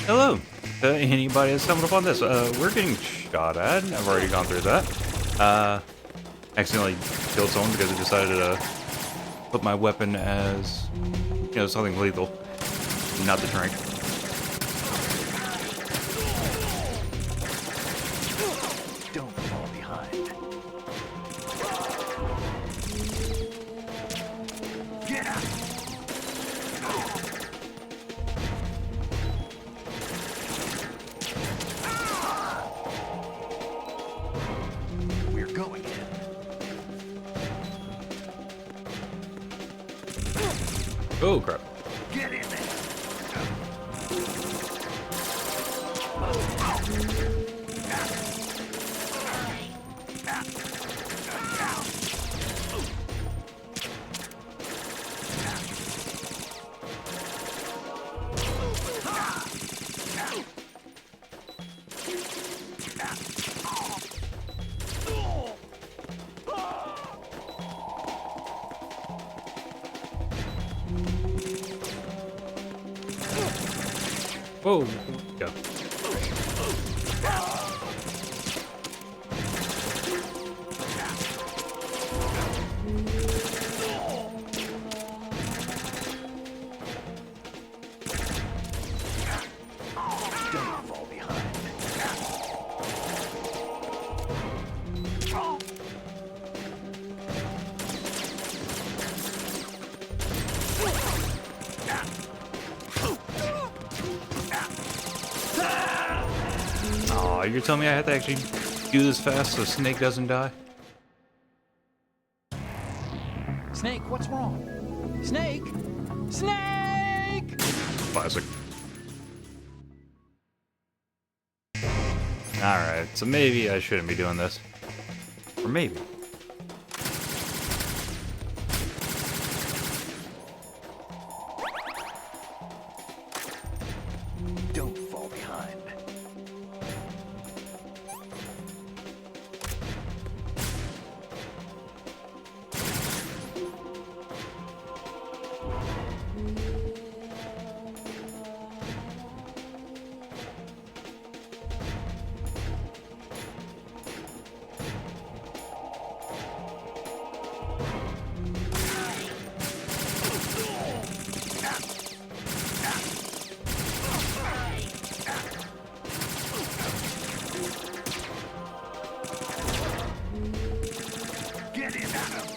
Hello to anybody that's stumbled upon this. We're getting shot at. I've already gone through that. Accidentally killed someone because I decided to put my weapon as, something lethal, not the drink. Don't fall behind. Get out! We're going in. Oh crap. Get in there. Whoa. Go. Don't fall behind. Aw, you're telling me I have to actually do this fast so Snake doesn't die? Snake, what's wrong? Snake! Snake! Classic. Alright, so maybe I shouldn't be doing this. Or maybe. Don't fall behind. Get in, Adam!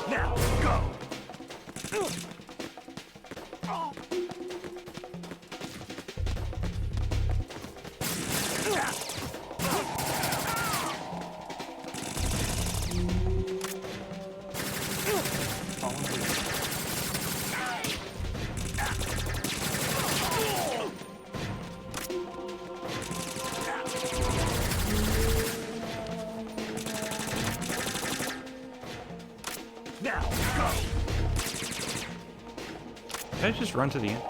Now, go! Now, go! Did I just run to the end?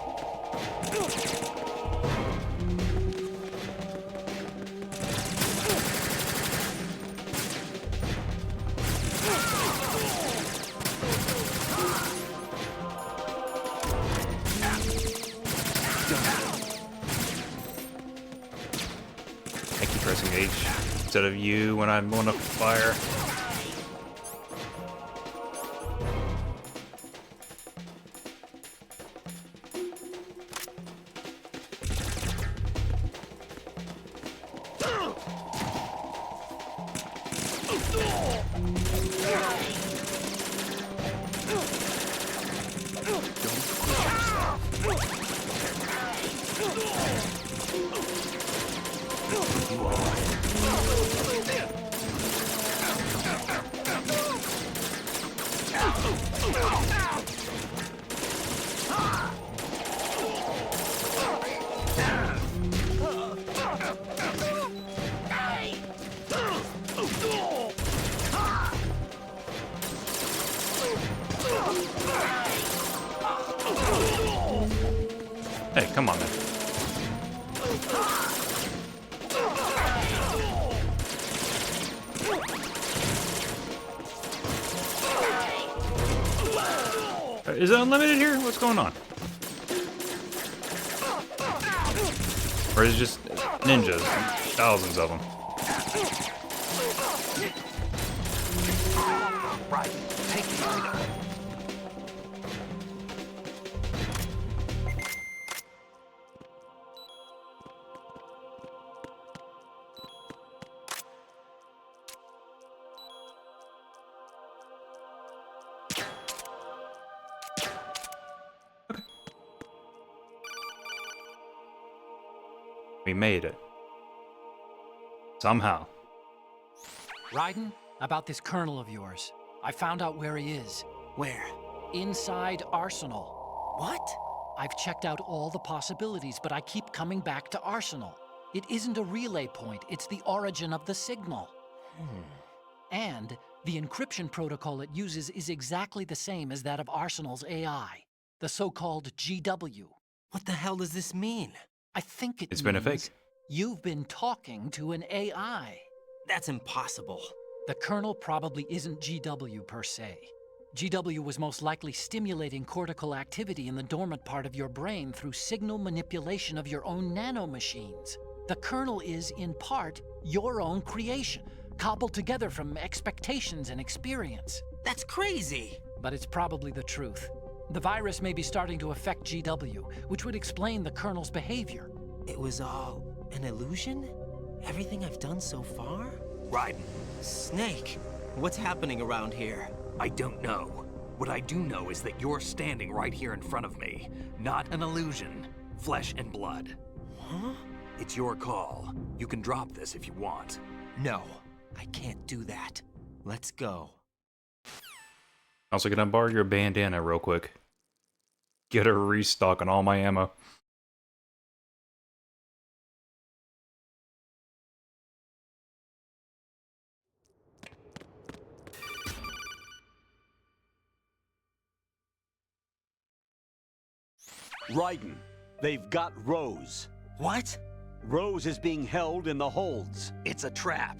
I keep pressing H instead of U when I'm on a fire. Hey, come on, man. Is it unlimited here? What's going on? Or is it just ninjas? Thousands of them. Right. Take the item. We made it. Somehow. Raiden, about this colonel of yours. I found out where he is. Where? Inside Arsenal. What? I've checked out all the possibilities, but I keep coming back to Arsenal. It isn't a relay point, it's the origin of the signal. And the encryption protocol it uses is exactly the same as that of Arsenal's AI, the so-called GW. What the hell does this mean? I think It's been a means fake. You've been talking to an AI. That's impossible. The kernel probably isn't GW per se. GW was most likely stimulating cortical activity in the dormant part of your brain through signal manipulation of your own nanomachines. The kernel is, in part, your own creation, cobbled together from expectations and experience. That's crazy. But it's probably the truth. The virus may be starting to affect GW, which would explain the kernel's behavior. It was all an illusion? Everything I've done so far? Raiden, Snake, what's happening around here? I don't know. What I do know is that you're standing right here in front of me. Not an illusion. Flesh and blood. Huh? It's your call. You can drop this if you want. No, I can't do that. Let's go. Also, can I borrow your bandana real quick? Get a restock on all my ammo. Raiden, they've got Rose. What? Rose is being held in the holds. It's a trap.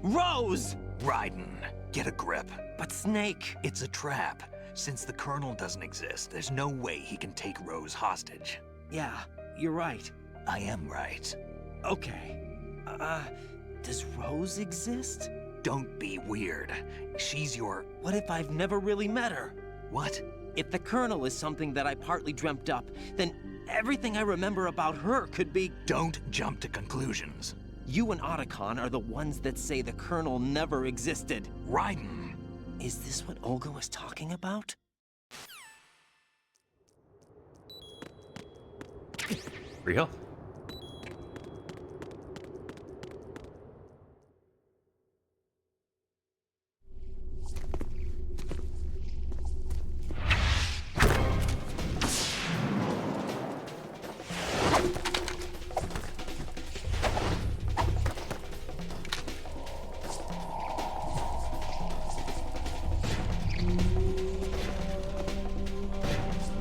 Rose! Raiden, get a grip. But Snake... It's a trap. Since the Colonel doesn't exist, there's no way he can take Rose hostage. Yeah, you're right. I am right. Okay. Does Rose exist? Don't be weird. She's your... What if I've never really met her? What? If the Colonel is something that I partly dreamt up, then everything I remember about her could be... Don't jump to conclusions. You and Otacon are the ones that say the Colonel never existed. Raiden. Is this what Olga was talking about? Free health.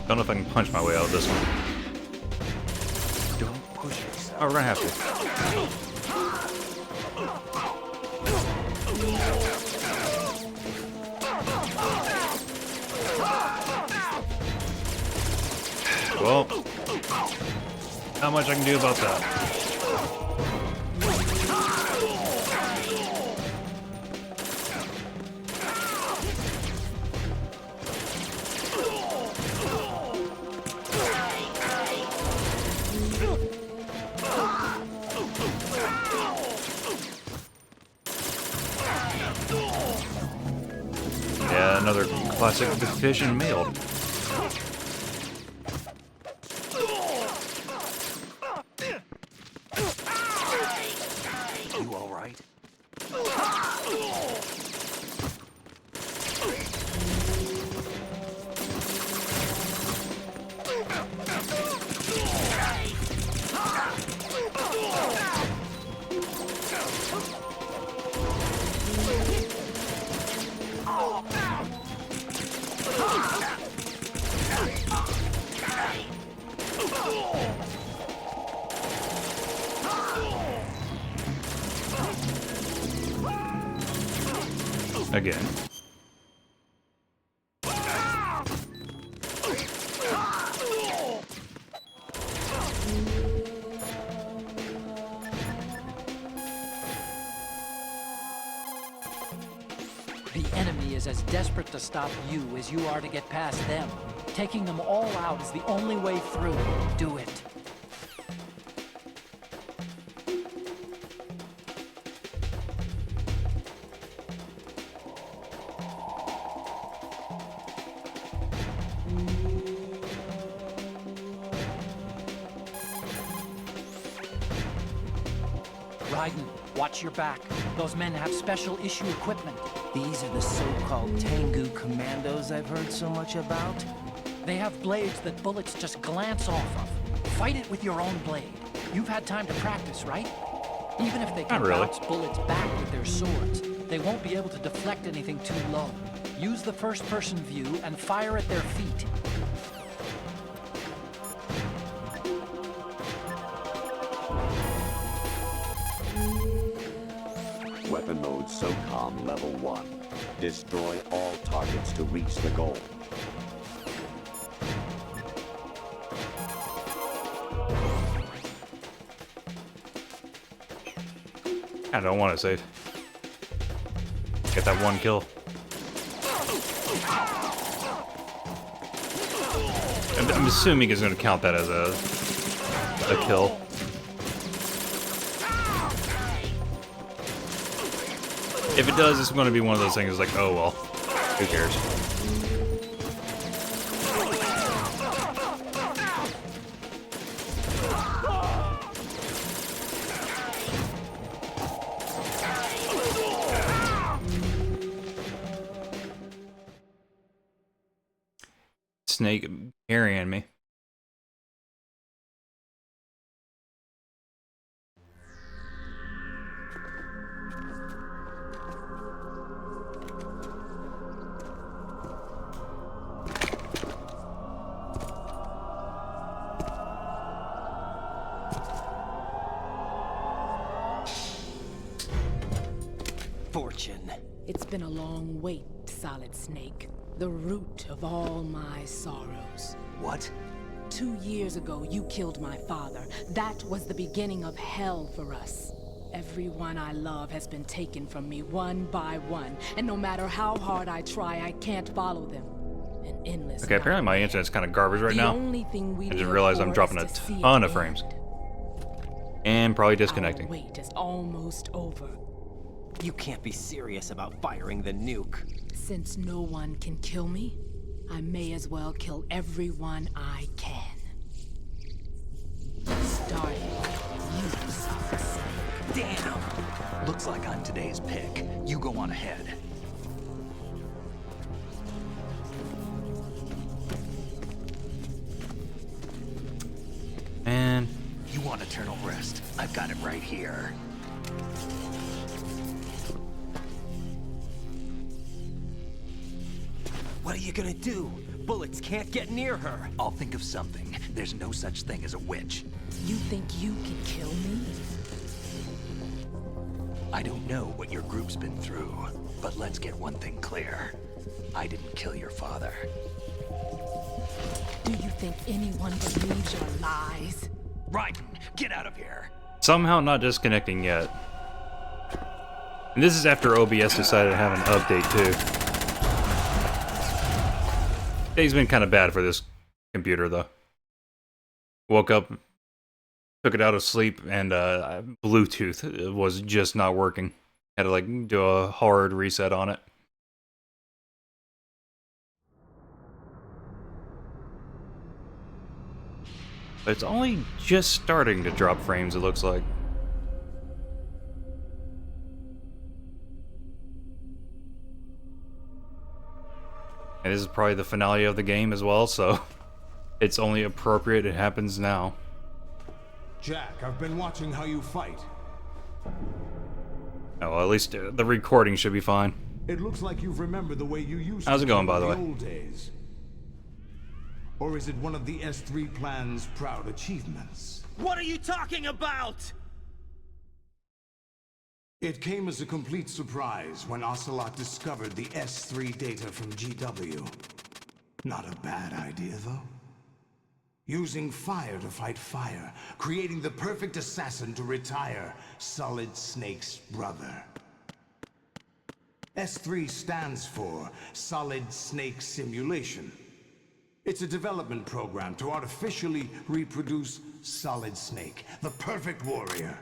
Don't know if I can punch my way out of this one. Don't push yourself. Oh, we're gonna have to. Well, not much I can do about that. Yeah, another classic division meal. You all right? Again. The enemy is as desperate to stop you as you are to get past them. Taking them all out is the only way through. Do it. Raiden, watch your back. Those men have special issue equipment. These are the so-called Tengu commandos I've heard so much about. They have blades that bullets just glance off of. Fight it with your own blade. You've had time to practice, right? Even if they can Not really. bounce bullets back with their swords, they won't be able to deflect anything too low. Use the first-person view and fire at their feet. Weapon mode SOCOM level 1. Destroy all targets to reach the goal. I don't want to save. Get that one kill. I'm assuming it's going to count that as a kill. If it does, it's going to be one of those things like, oh well, who cares? Snake carrying me. Fortune. It's been a long wait, Solid Snake. The root of all my sorrows. What? 2 years ago, you killed my father. That was the beginning of hell for us. Everyone I love has been taken from me one by one, and no matter how hard I try, I can't follow them. An endless Okay, apparently my internet's kind of garbage right the now. only thing we I just live realized I'm for dropping is a to see ton it of frames. end. And probably Our disconnecting. wait is almost over. You can't be serious about firing the nuke. Since no one can kill me, I may as well kill everyone I can. Starting with you, Solid Snake. Damn! Looks like I'm today's pick. You go on ahead. And You want eternal rest? I've got it right here. What are you gonna do? Bullets can't get near her. I'll think of something. There's no such thing as a witch. You think you can kill me? I don't know what your group's been through, but let's get one thing clear. I didn't kill your father. Do you think anyone believes your lies? Raiden, get out of here! somehow not disconnecting yet. And this is after OBS decided to have an update too. Day's been kind of bad for this computer though. Woke up, took it out of sleep, and Bluetooth was just not working. Had to like do a hard reset on it. But it's only just starting to drop frames, it looks like. And this is probably the finale of the game as well, so it's only appropriate it happens now. Jack, I've been watching how you fight. Oh, well, at least the recording should be fine. It looks like you've remembered the way you used How's to it going, kill by the way? in old days. Or is it one of the S3 plan's proud achievements? What are you talking about? It came as a complete surprise when Ocelot discovered the S3 data from GW. Not a bad idea, though. Using fire to fight fire, creating the perfect assassin to retire Solid Snake's brother. S3 stands for Solid Snake Simulation. It's a development program to artificially reproduce Solid Snake, the perfect warrior.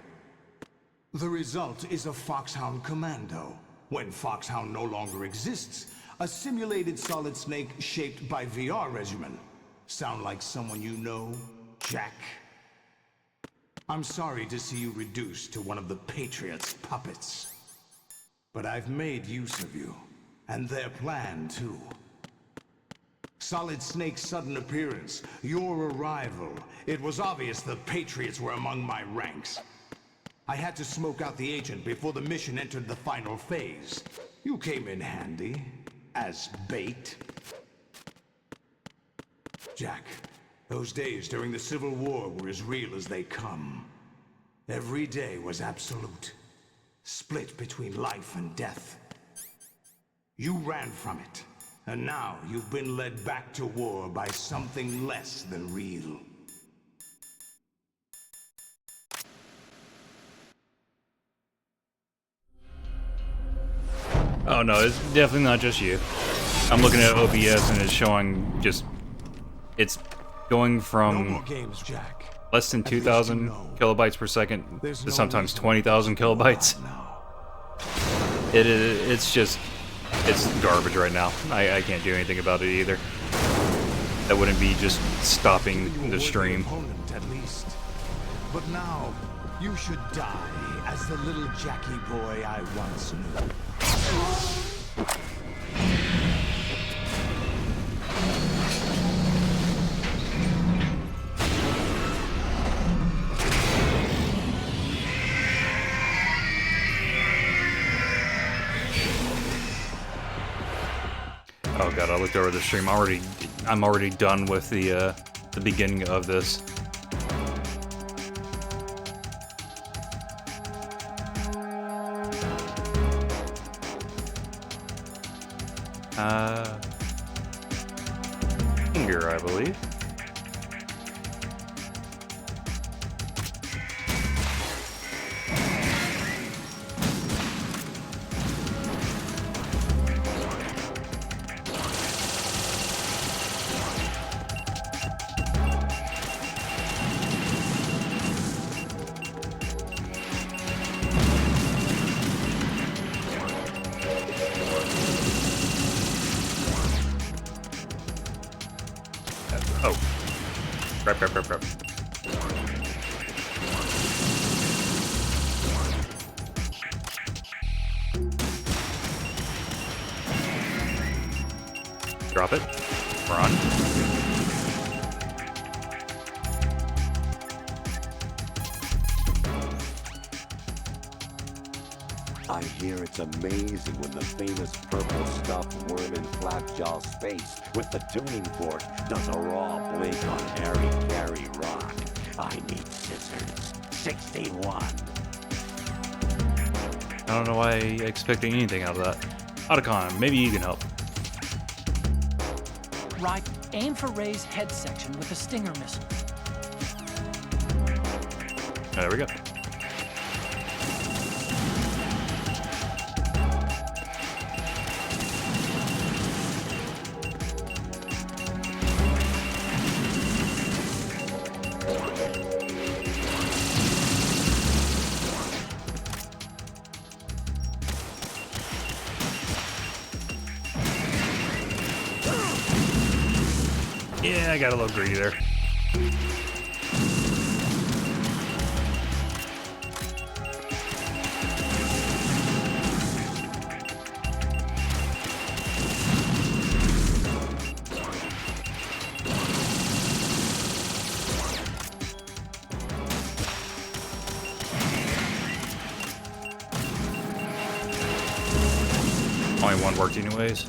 The result is a Foxhound Commando. When Foxhound no longer exists, a simulated Solid Snake shaped by VR regimen. Sound like someone you know, Jack? I'm sorry to see you reduced to one of the Patriots' puppets. But I've made use of you, and their plan too. Solid Snake's sudden appearance, your arrival, it was obvious the Patriots were among my ranks. I had to smoke out the agent before the mission entered the final phase. You came in handy, as bait. Jack, those days during the Civil War were as real as they come. Every day was absolute, split between life and death. You ran from it, and now you've been led back to war by something less than real. Oh no, it's definitely not just you. I'm looking at OBS and it's showing just... It's going No from more games, Jack. less than At least 2,000 you know. kilobytes per second There's to no sometimes reason 20,000 to go on kilobytes. now. It's just... It's garbage right now. I can't do anything about it either. That wouldn't be just stopping You the were stream. opponent, at least. But now, you should die as the little Jackie boy I once knew. Oh god, I looked over the stream. I'm already done with the beginning of this. Finger, I believe. Oh. Crap. Drop it. We're on. I hear it's amazing when the famous purple stuffed worm in Flapjaw's face with the tuning fork does a raw blink on Harry Carey rock. I need scissors. 61. I don't know why I'm expecting anything out of that. Otacon, maybe you can help. Right, aim for Ray's head section with the Stinger missile. There we go. Yeah, I got a little greedy there. Only one worked anyways.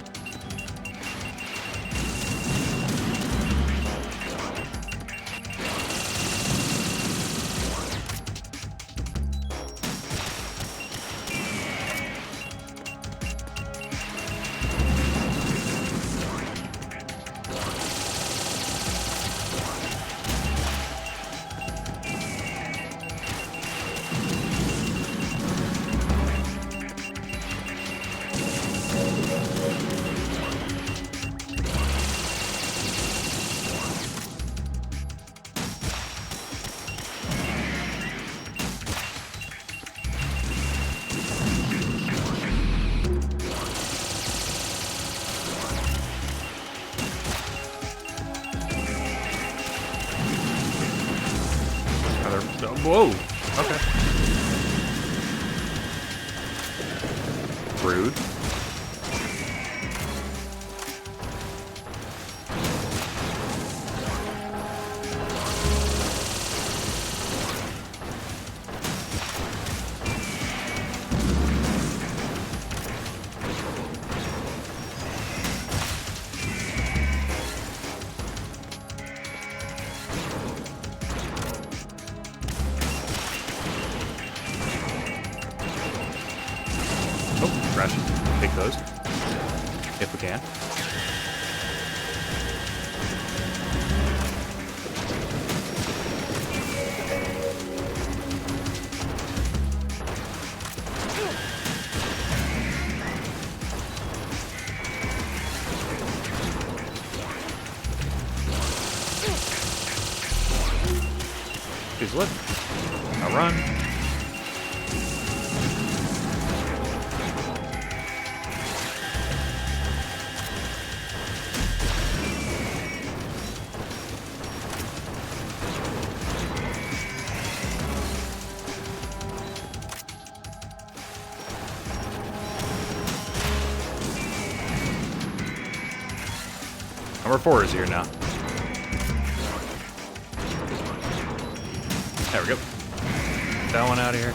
Whoa. Okay. Rude. Oh, crash. Take those. If we can. She's lit. Now run. Number 4 is here now. There we go. Get that one out of here.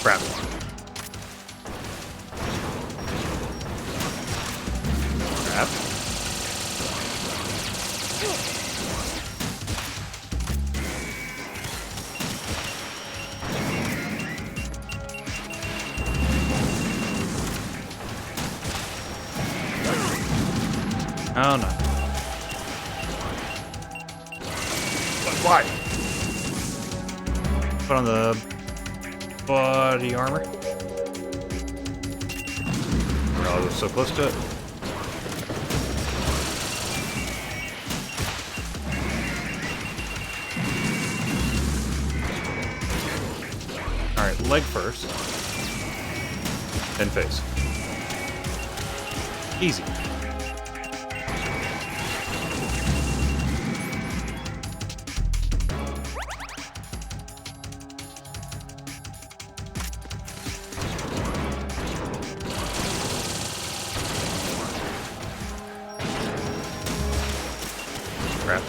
Crap. Crap. Oh no. Why? Put on the body armor. Oh, so close to it. Alright, leg first. Then face. Easy. Crap.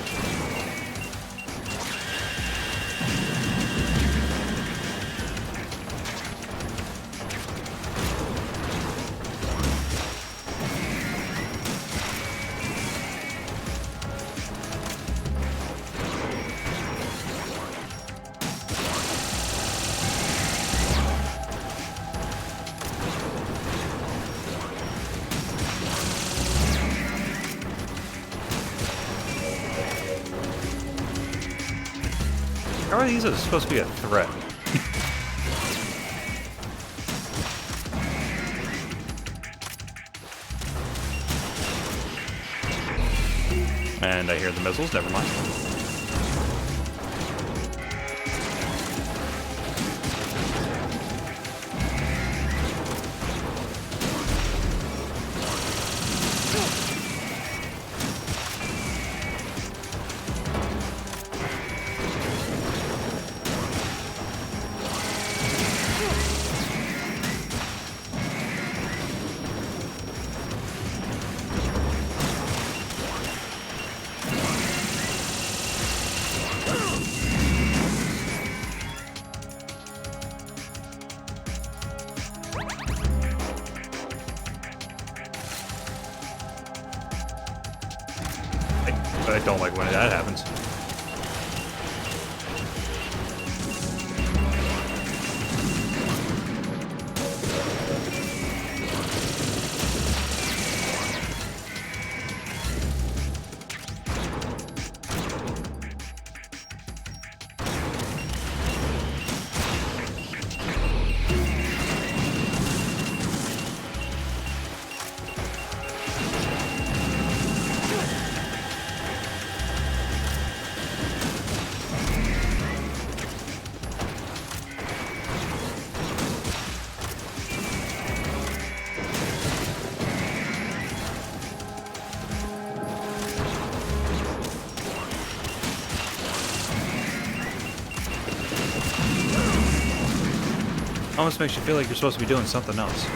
How are these supposed to be a threat? And I hear the missiles, never mind. I don't like when that happens. Almost makes you feel like you're supposed to be doing something else.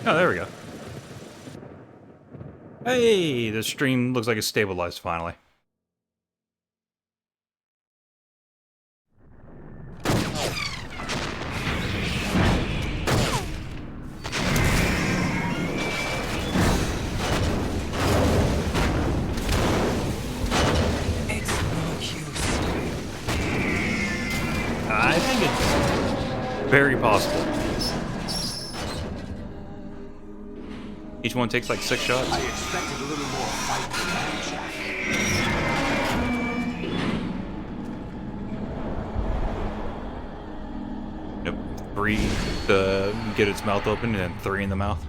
Oh, there we go. Hey, the stream looks like it's stabilized finally. It's no use. I think it's very possible. Each one takes like 6 shots. I expected a little more fight than that, Jack. Yep. 3 to get its mouth open, and then 3 in the mouth.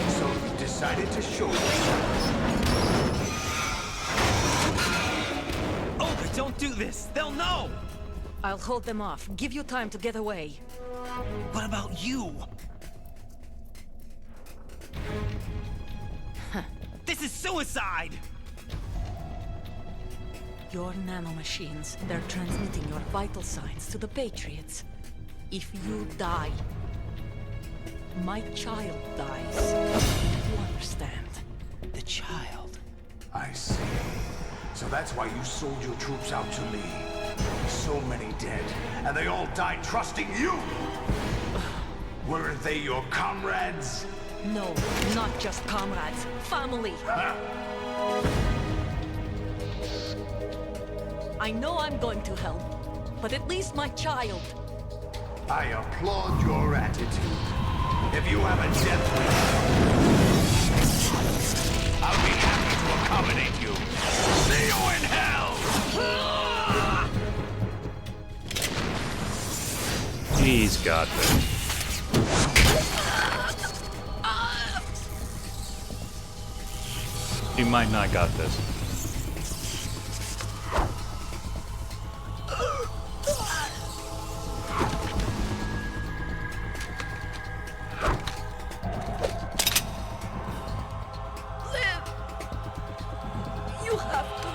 So you decided to show yourself. Oh, but don't do this! They'll know! I'll hold them off. Give you time to get away. What about you? This is suicide! Your nanomachines, they're transmitting your vital signs to the Patriots. If you die, my child dies. You understand? The child. I see. So that's why you sold your troops out to me. So many dead, and they all died trusting you! Weren't they your comrades? No, not just comrades. Family. I know I'm going to help, but at least my child. I applaud your attitude. If you have a death wish, I'll be happy to accommodate you. See you in hell! He's got this. He might not got this. Live! You have to.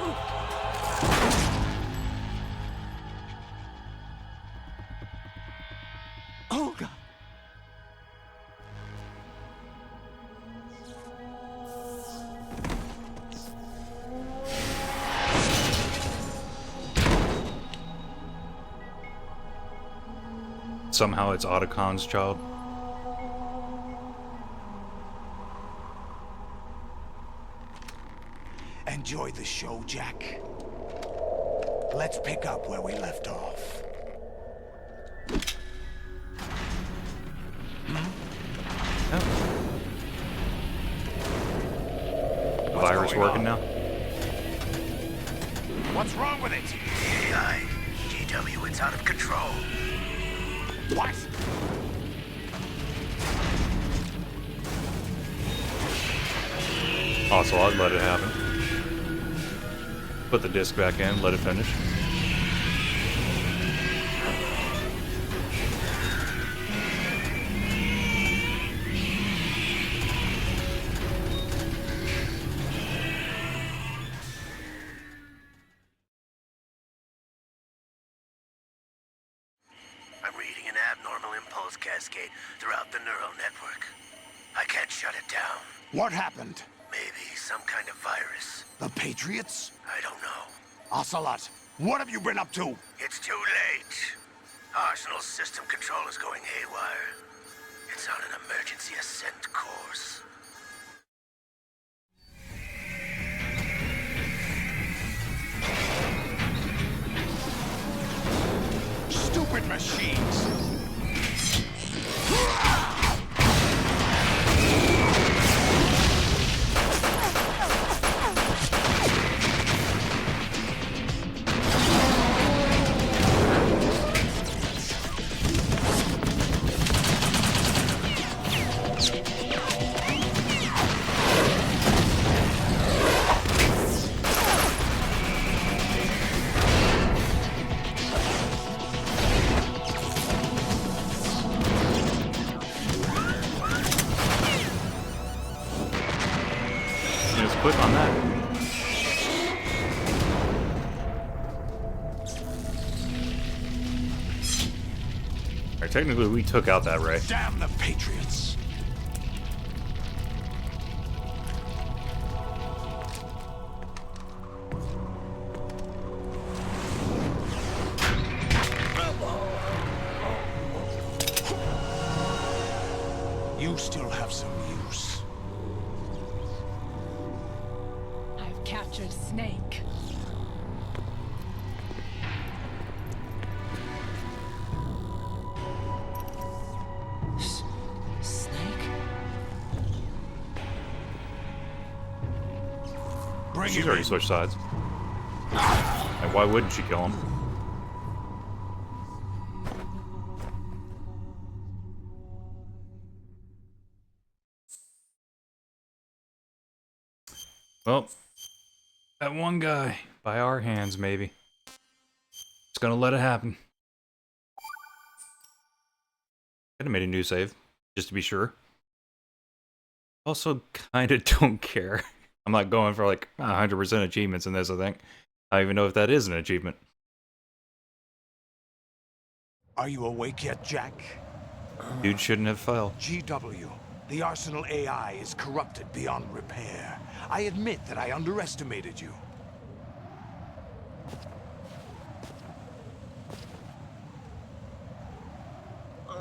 Oh, God. Somehow it's Otacon's child. Enjoy the show, Jack. Let's pick up where we left off. The virus working now? What's wrong with it? GW, it's out of control. What? Also, I'd let it happen. Put the disc back in, let it finish. signals cascade throughout the neural network. I can't shut it down. What happened? Maybe some kind of virus. The Patriots? I don't know. Ocelot, what have you been up to? It's too late. Arsenal's system control is going haywire. It's on an emergency ascent course. Stupid machines! Just click on that. Alright, technically we took out that ray. Damn the Patriots! You still have some use. I've captured Snake. Snake? Bring She's him already in. switched sides. And why wouldn't she kill him? Well, that one guy, by our hands, maybe. It's gonna let it happen. Could have made a new save, just to be sure. Also, kinda don't care. I'm not going for like 100% achievements in this, I think. I don't even know if that is an achievement. Are you awake yet, Jack? Dude shouldn't have fell. GW, the Arsenal AI is corrupted beyond repair. I admit that I underestimated you.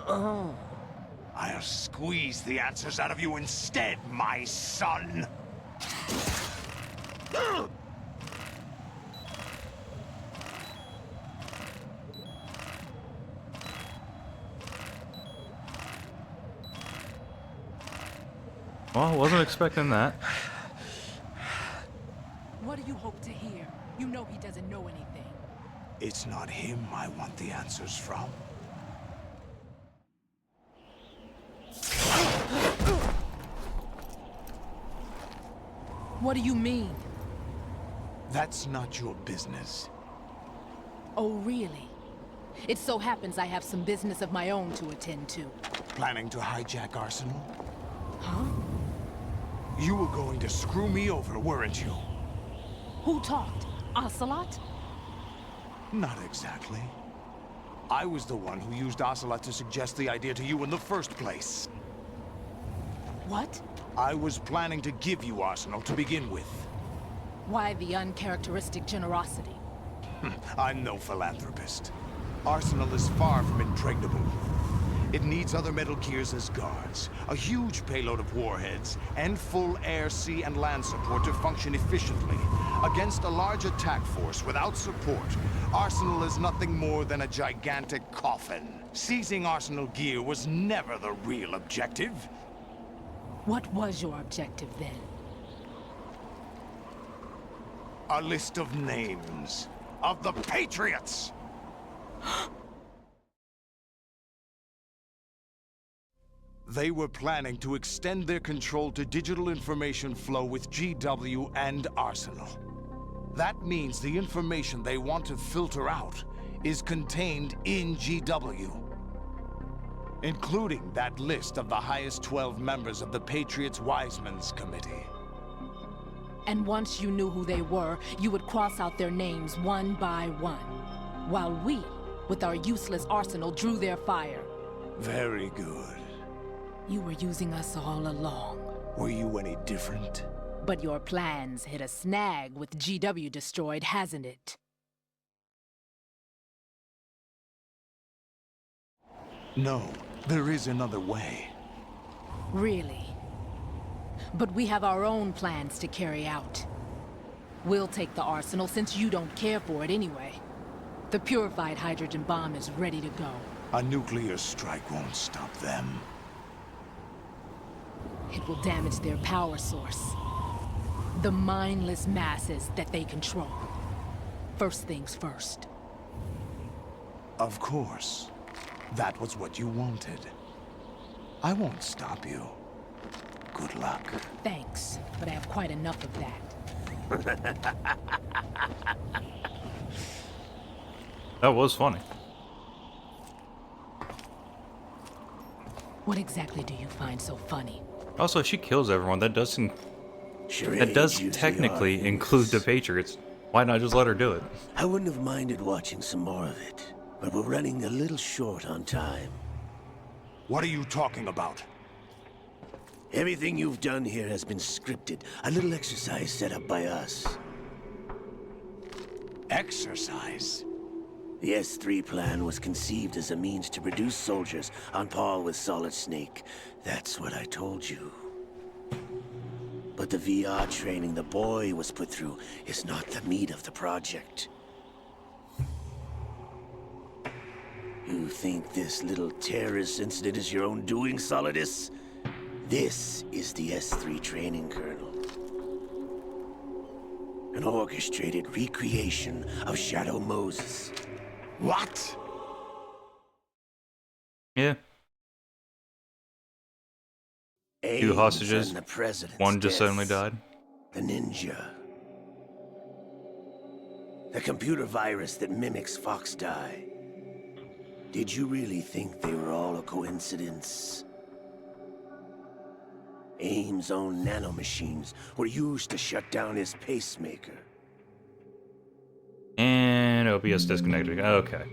I'll squeeze the answers out of you instead, my son! Well, I wasn't expecting that. What do you hope to hear? You know he doesn't know anything. It's not him I want the answers from. What do you mean? That's not your business. Oh, really? It so happens I have some business of my own to attend to. Planning to hijack Arsenal? Huh? You were going to screw me over, weren't you? Who talked? Ocelot? Not exactly. I was the one who used Ocelot to suggest the idea to you in the first place. What? I was planning to give you Arsenal to begin with. Why the uncharacteristic generosity? I'm no philanthropist. Arsenal is far from impregnable. It needs other Metal Gears as guards, a huge payload of warheads, and full air, sea, and land support to function efficiently. Against a large attack force without support, Arsenal is nothing more than a gigantic coffin. Seizing Arsenal gear was never the real objective. What was your objective then? A list of names of the Patriots! They were planning to extend their control to digital information flow with GW and Arsenal. That means the information they want to filter out is contained in GW, including that list of the highest 12 members of the Patriots Wiseman's Committee. And once you knew who they were, you would cross out their names one by one, while we, with our useless arsenal, drew their fire. Very good. You were using us all along. Were you any different? But your plans hit a snag with GW destroyed, hasn't it? No, there is another way. Really? But we have our own plans to carry out. We'll take the arsenal since you don't care for it anyway. The purified hydrogen bomb is ready to go. A nuclear strike won't stop them. It will damage their power source. The mindless masses that they control. First things first. Of course. That was what you wanted. I won't stop you. Good luck. Thanks, but I have quite enough of that. That was funny. What exactly do you find so funny? Also, she kills everyone. That does technically include the Patriots. Why not just let her do it? I wouldn't have minded watching some more of it, but we're running a little short on time. What are you talking about? Everything you've done here has been scripted. A little exercise set up by us. Exercise? The S3 plan was conceived as a means to produce soldiers on par with Solid Snake. That's what I told you. But the VR training the boy was put through is not the meat of the project. You think this little terrorist incident is your own doing, Solidus? This is the S3 training kernel. An orchestrated recreation of Shadow Moses. What? Yeah. Two hostages. One just suddenly died. The ninja. The computer virus that mimics Fox Die. Did you really think they were all a coincidence? AIM's own nanomachines were used to shut down his pacemaker. And OBS disconnected. Okay.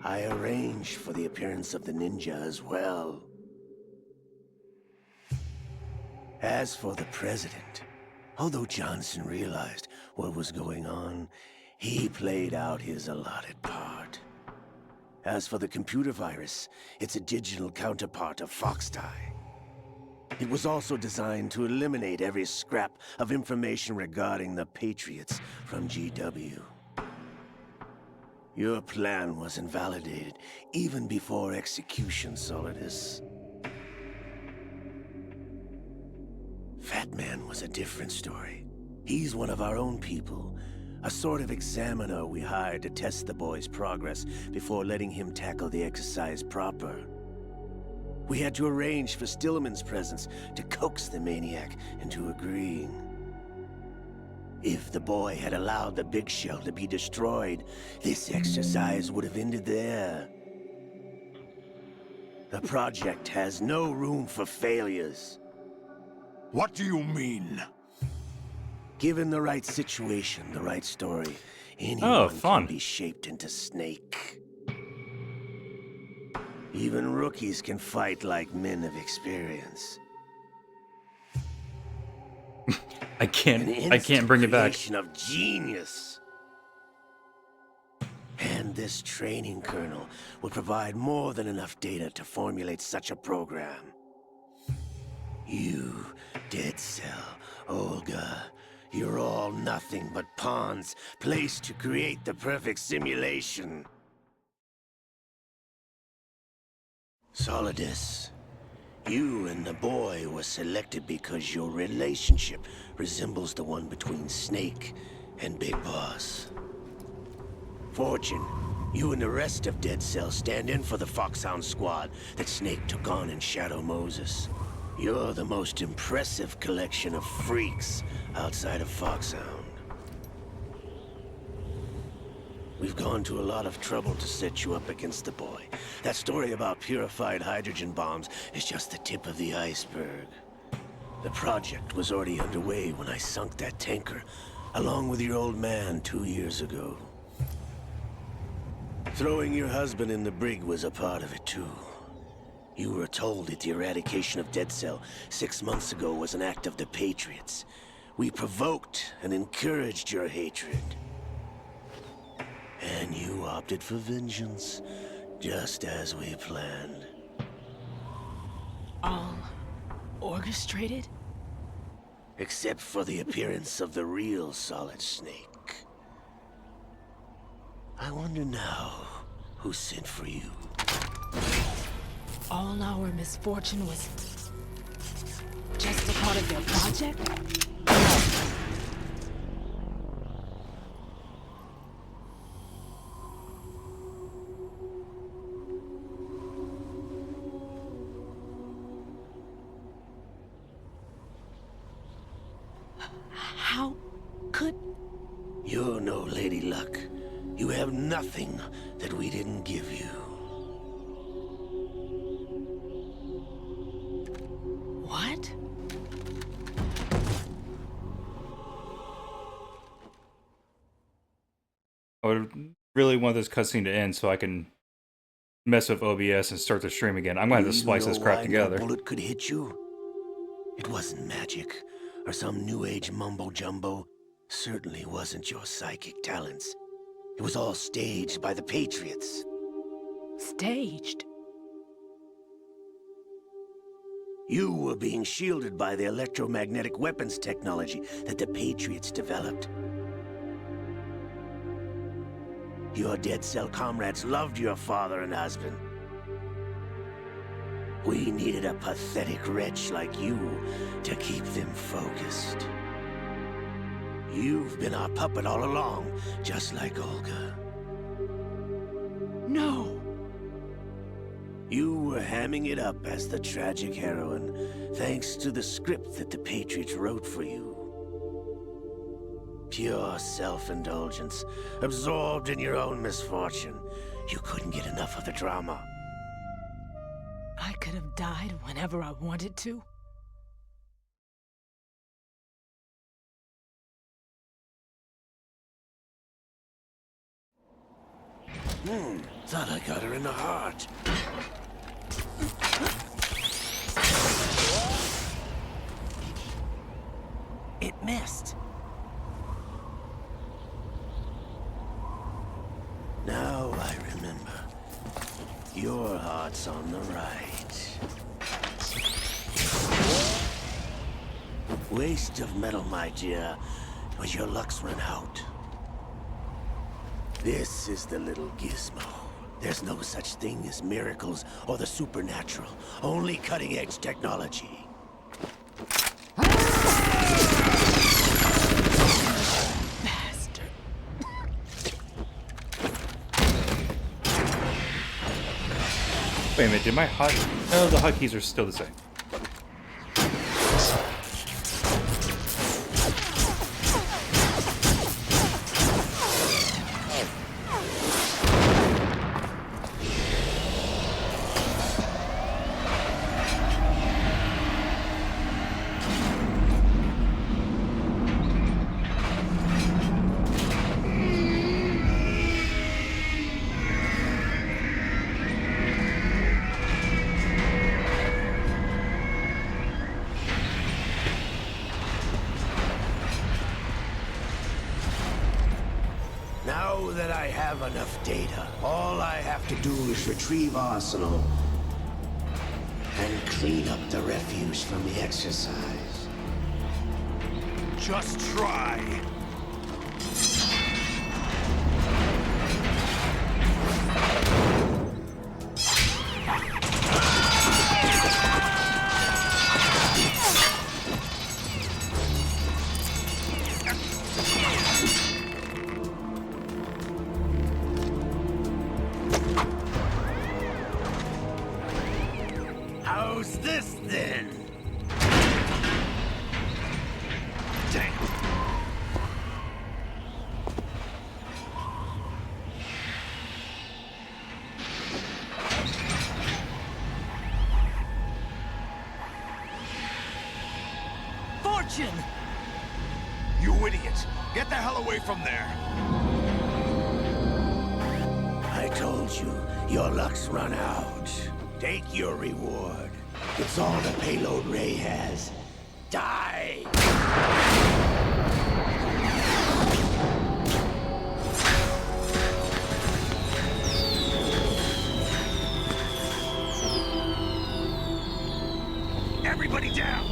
I arranged for the appearance of the ninja as well. As for the president, although Johnson realized what was going on, he played out his allotted part. As for the computer virus, it's a digital counterpart of Fox Die. It was also designed to eliminate every scrap of information regarding the Patriots from GW. Your plan was invalidated even before execution, Solidus. Fat Man was a different story. He's one of our own people, a sort of examiner we hired to test the boy's progress before letting him tackle the exercise proper. We had to arrange for Stillman's presence to coax the maniac into agreeing. If the boy had allowed the big shell to be destroyed, this exercise would have ended there. The project has no room for failures. What do you mean? Given the right situation, the right story, anyone can be shaped into Snake. Even rookies can fight like men of experience. I can't bring it back. Of genius. And this training kernel will provide more than enough data to formulate such a program. You, Dead Cell, Olga, you're all nothing but pawns placed to create the perfect simulation. Solidus, you and the boy were selected because your relationship resembles the one between Snake and Big Boss. Fortune, you and the rest of Dead Cell stand in for the Foxhound squad that Snake took on in Shadow Moses. You're the most impressive collection of freaks outside of Foxhound. We've gone to a lot of trouble to set you up against the boy. That story about purified hydrogen bombs is just the tip of the iceberg. The project was already underway when I sunk that tanker, along with your old man 2 years ago. Throwing your husband in the brig was a part of it too. You were told that the eradication of Dead Cell 6 months ago was an act of the Patriots. We provoked and encouraged your hatred. And you opted for vengeance, just as we planned. All orchestrated? Except for the appearance of the real Solid Snake. I wonder now who sent for you. All our misfortune was just a part of their project? How could... You're no Lady Luck. You have nothing that we didn't give you. What? I would really want this cutscene to end so I can mess with OBS and start the stream again. I'm going to have to splice this crap together. A bullet could hit you. It wasn't magic or some new age mumbo jumbo. Certainly wasn't your psychic talents. It was all staged by the Patriots. Staged? You were being shielded by the electromagnetic weapons technology that the Patriots developed. Your Dead Cell comrades loved your father and husband. We needed a pathetic wretch like you to keep them focused. You've been our puppet all along, just like Olga. No! You were hamming it up as the tragic heroine, thanks to the script that the Patriots wrote for you. Pure self-indulgence, absorbed in your own misfortune. You couldn't get enough of the drama. I could have died whenever I wanted to. Thought I got her in the heart. It missed. Now I remember. Your heart's on the right. Waste of metal, my dear, but your luck's run out. This is the little gizmo. There's no such thing as miracles or the supernatural. Only cutting-edge technology. Bastard. Wait a minute, did my hot... No, the hotkeys are still the same. Now that I have enough data, all I have to do is retrieve Arsenal and clean up the refuse from the exercise. Just try. How's this then? Damn. Fortune! You idiot! Get the hell away from there! I told you, your luck's run out. Take your reward. It's all the payload Ray has. Die! Everybody down!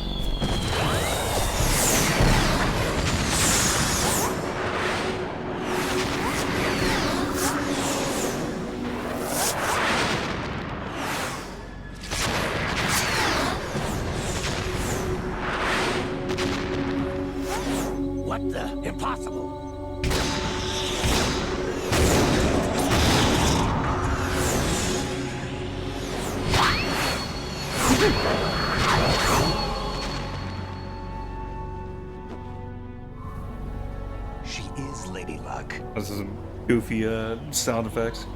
What the? Impossible! She is Lady Luck. This is some goofy sound effects.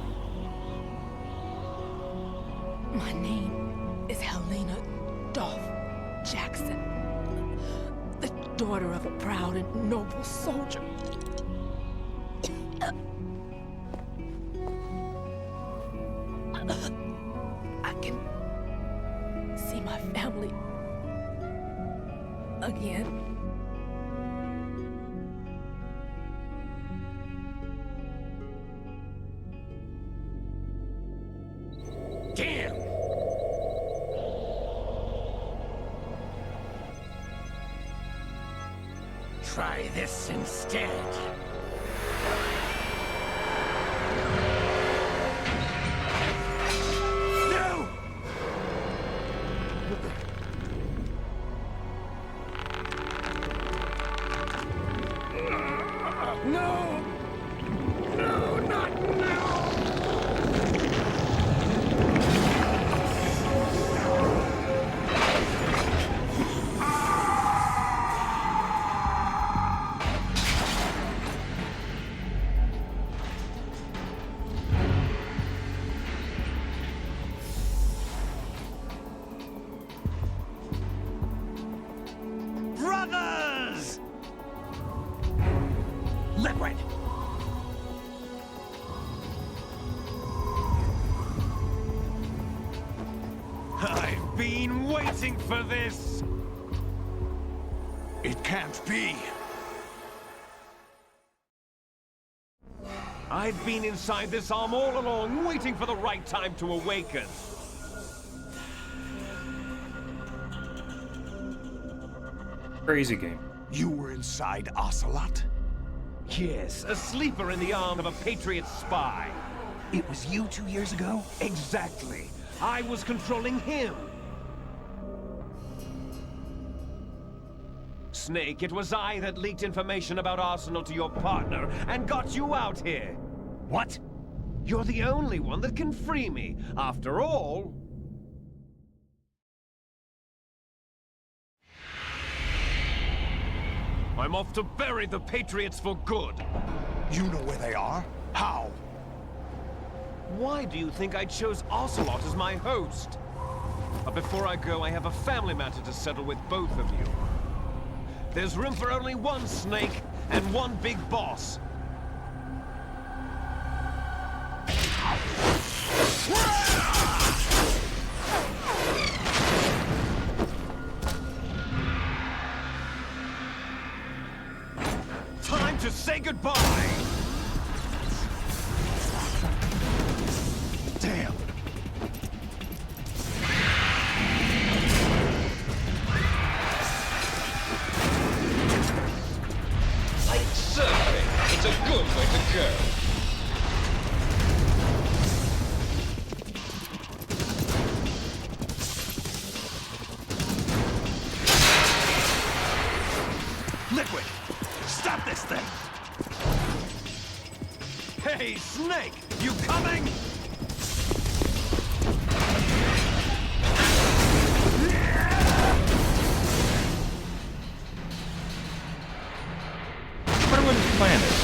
My name is Helena Dolph Jackson, the daughter of a proud and noble soldier. I can see my family again. Damn! Try this instead. No! No! No, not now! Brothers! Liquid! I've been waiting for this! It can't be! I've been inside this arm all along, waiting for the right time to awaken. Crazy game. You were inside Ocelot? Yes, a sleeper in the arm of a Patriot spy. It was you 2 years ago? Exactly. I was controlling him. Snake, it was I that leaked information about Arsenal to your partner and got you out here. What? You're the only one that can free me. After all... I'm off to bury the Patriots for good. You know where they are? How? Why do you think I chose Ocelot as my host? But before I go, I have a family matter to settle with both of you. There's room for only one Snake and one big boss. Time to say goodbye! Damn! Like surfing, it's a good way to go. Liquid! Stop this thing! Hey, Snake! You coming? I wonder what his plan is.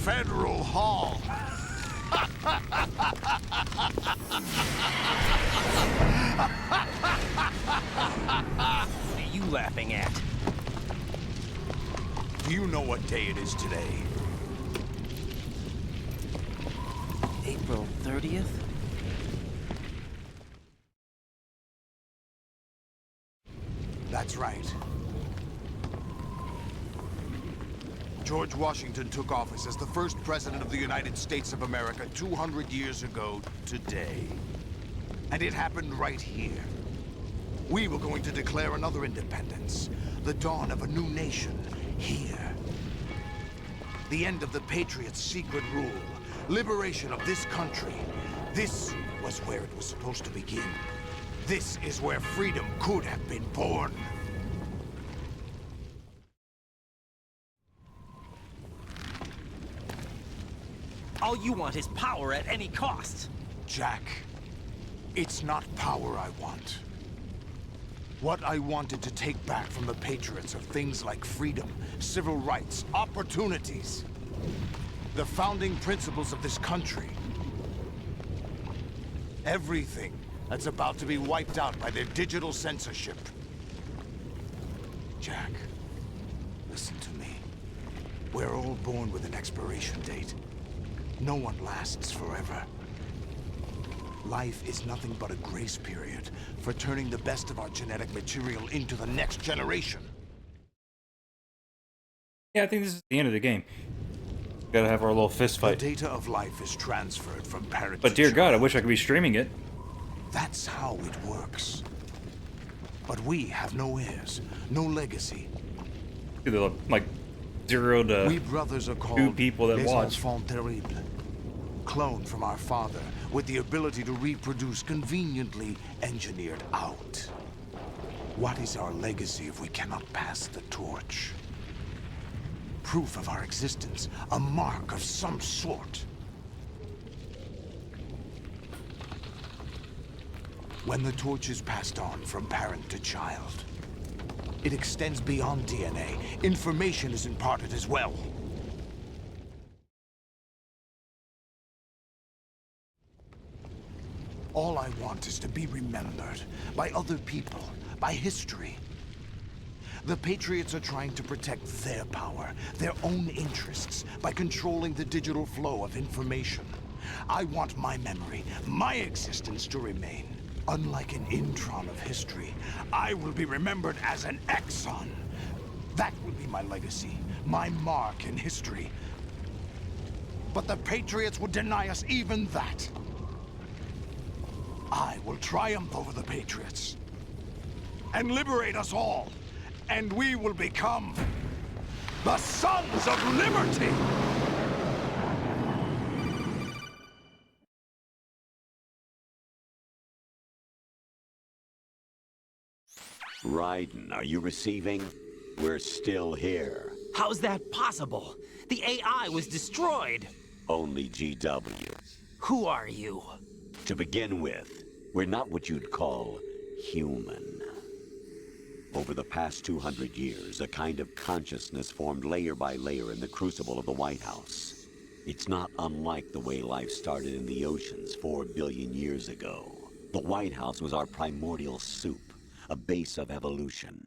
Federal Hall. What are you laughing at? Do you know what day it is today? April 30th? That's right. George Washington took office as the first president of the United States of America 200 years ago today. And it happened right here. We were going to declare another independence, the dawn of a new nation, here. The end of the Patriots' secret rule, liberation of this country. This was where it was supposed to begin. This is where freedom could have been born. All you want is power at any cost. Jack, it's not power I want. What I wanted to take back from the Patriots are things like freedom, civil rights, opportunities. The founding principles of this country. Everything that's about to be wiped out by their digital censorship. Jack, listen to me. We're all born with an expiration date. No one lasts forever. Life is nothing but a grace period for turning the best of our genetic material into the next generation. Yeah, I think this is the end of the game. Gotta have our little fist fight. The data of life is transferred from parent But to dear God, I child. wish I could be streaming it. That's how it works. But we have no heirs, no legacy. They're like 0 to We brothers are called 2 people that les watch. enfants terribles. Cloned from our father, with the ability to reproduce conveniently engineered out. What is our legacy if we cannot pass the torch? Proof of our existence, a mark of some sort. When the torch is passed on from parent to child, it extends beyond DNA. Information is imparted as well. All I want is to be remembered by other people, by history. The Patriots are trying to protect their power, their own interests, by controlling the digital flow of information. I want my memory, my existence to remain. Unlike an intron of history, I will be remembered as an exon. That will be my legacy, my mark in history. But the Patriots would deny us even that. I will triumph over the Patriots and liberate us all, and we will become the Sons of Liberty! Raiden, are you receiving? We're still here. How's that possible? The AI was destroyed. Only GW. Who are you? To begin with, we're not what you'd call human. Over the past 200 years, a kind of consciousness formed layer by layer in the crucible of the White House. It's not unlike the way life started in the oceans 4 billion years ago. The White House was our primordial soup, a base of evolution.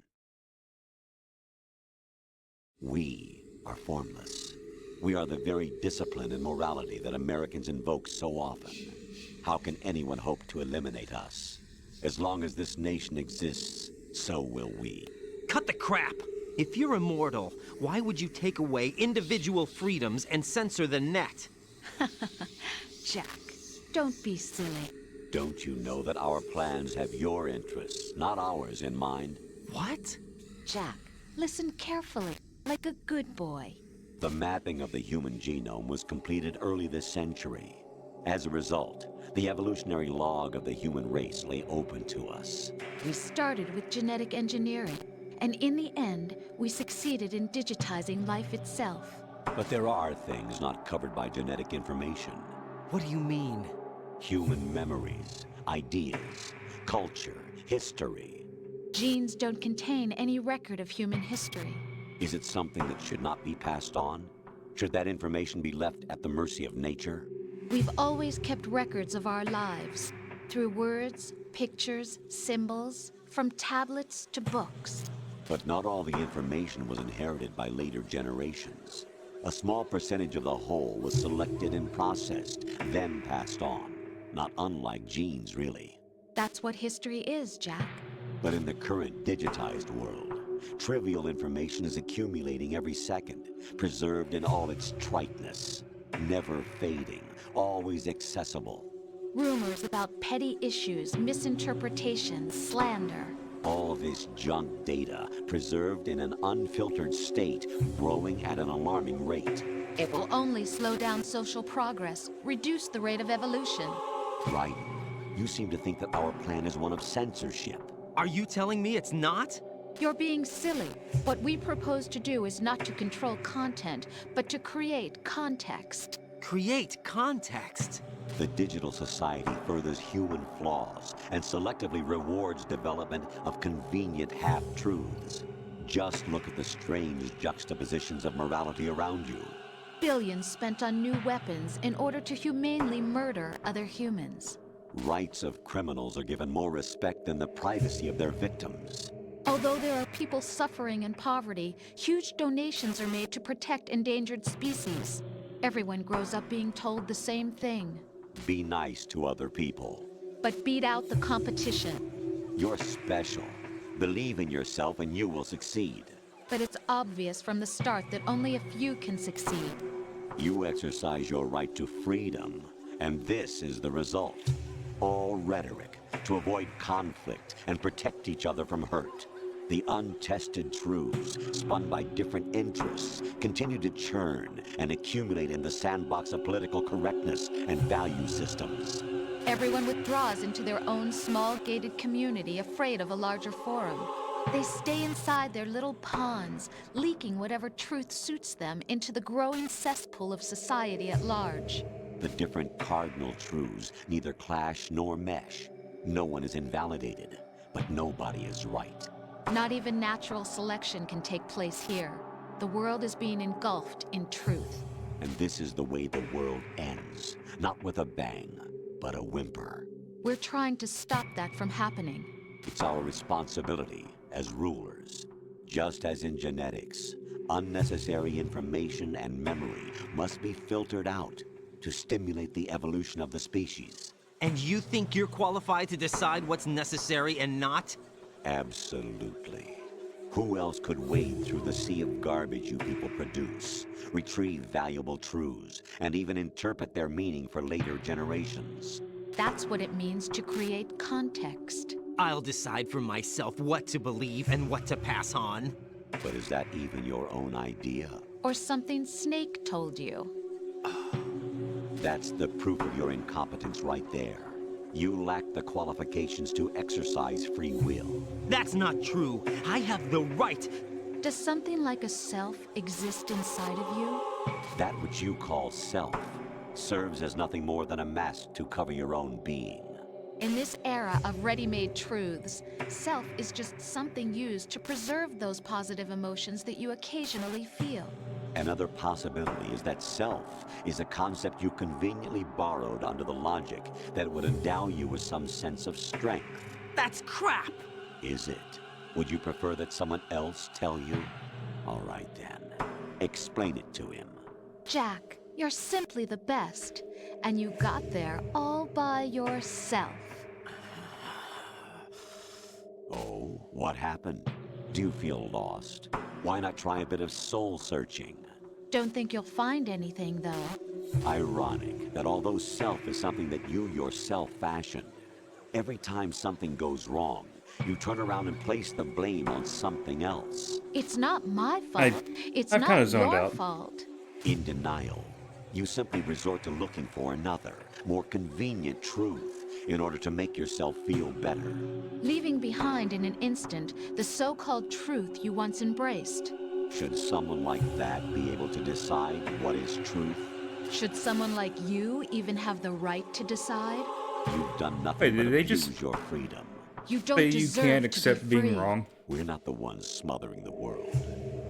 We are formless. We are the very discipline and morality that Americans invoke so often. How can anyone hope to eliminate us? As long as this nation exists, so will we. Cut the crap! If you're immortal, why would you take away individual freedoms and censor the net? Jack, don't be silly. Don't you know that our plans have your interests, not ours, in mind? What? Jack, listen carefully, like a good boy. The mapping of the human genome was completed early this century. As a result, the evolutionary log of the human race lay open to us. We started with genetic engineering, and in the end, we succeeded in digitizing life itself. But there are things not covered by genetic information. What do you mean? Human memories, ideas, culture, history. Genes don't contain any record of human history. Is it something that should not be passed on? Should that information be left at the mercy of nature? We've always kept records of our lives, through words, pictures, symbols, from tablets to books. But not all the information was inherited by later generations. A small percentage of the whole was selected and processed, then passed on. Not unlike genes, really. That's what history is, Jack. But in the current digitized world, trivial information is accumulating every second, preserved in all its triteness, never fading, always accessible. Rumors about petty issues, misinterpretations, slander. All this junk data, preserved in an unfiltered state, growing at an alarming rate. It will only slow down social progress, reduce the rate of evolution. Right. You seem to think that our plan is one of censorship. Are you telling me it's not? You're being silly. What we propose to do is not to control content, but to create context. Create context? The digital society furthers human flaws and selectively rewards development of convenient half-truths. Just look at the strange juxtapositions of morality around you. Billions spent on new weapons in order to humanely murder other humans. Rights of criminals are given more respect than the privacy of their victims. Although there are people suffering in poverty, huge donations are made to protect endangered species. Everyone grows up being told the same thing. Be nice to other people. But beat out the competition. You're special. Believe in yourself and you will succeed. But it's obvious from the start that only a few can succeed. You exercise your right to freedom, and this is the result. All rhetoric to avoid conflict and protect each other from hurt. The untested truths, spun by different interests, continue to churn and accumulate in the sandbox of political correctness and value systems. Everyone withdraws into their own small gated community, afraid of a larger forum. They stay inside their little ponds, leaking whatever truth suits them into the growing cesspool of society at large. The different cardinal truths neither clash nor mesh. No one is invalidated, but nobody is right. Not even natural selection can take place here. The world is being engulfed in truth. And this is the way the world ends. Not with a bang, but a whimper. We're trying to stop that from happening. It's our responsibility as rulers. Just as in genetics, unnecessary information and memory must be filtered out to stimulate the evolution of the species. And you think you're qualified to decide what's necessary and not? Absolutely. Who else could wade through the sea of garbage you people produce, retrieve valuable truths, and even interpret their meaning for later generations? That's what it means to create context. I'll decide for myself what to believe and what to pass on. But is that even your own idea? Or something Snake told you? That's the proof of your incompetence right there. You lack the qualifications to exercise free will. That's not true. I have the right. Does something like a self exist inside of you? That which you call self serves as nothing more than a mask to cover your own being. In this era of ready-made truths, self is just something used to preserve those positive emotions that you occasionally feel. Another possibility is that self is a concept you conveniently borrowed under the logic that it would endow you with some sense of strength. That's crap! Is it? Would you prefer that someone else tell you? All right then. Explain it to him. Jack, you're simply the best. And you got there all by yourself. Oh, what happened? Do you feel lost? Why not try a bit of soul searching? Don't think you'll find anything, though. Ironic that although self is something that you yourself fashioned, every time something goes wrong, you turn around and place the blame on something else. It's not my fault. It's I've not kinda zoned your out. fault. In denial, you simply resort to looking for another, more convenient truth in order to make yourself feel better. Leaving behind in an instant the so-called truth you once embraced. Should someone like that be able to decide what is truth? Should someone like you even have the right to decide? You've done nothing Wait, but did they abuse just- your freedom. You don't But you deserve can't to accept be being free. wrong. We're not the ones smothering the world.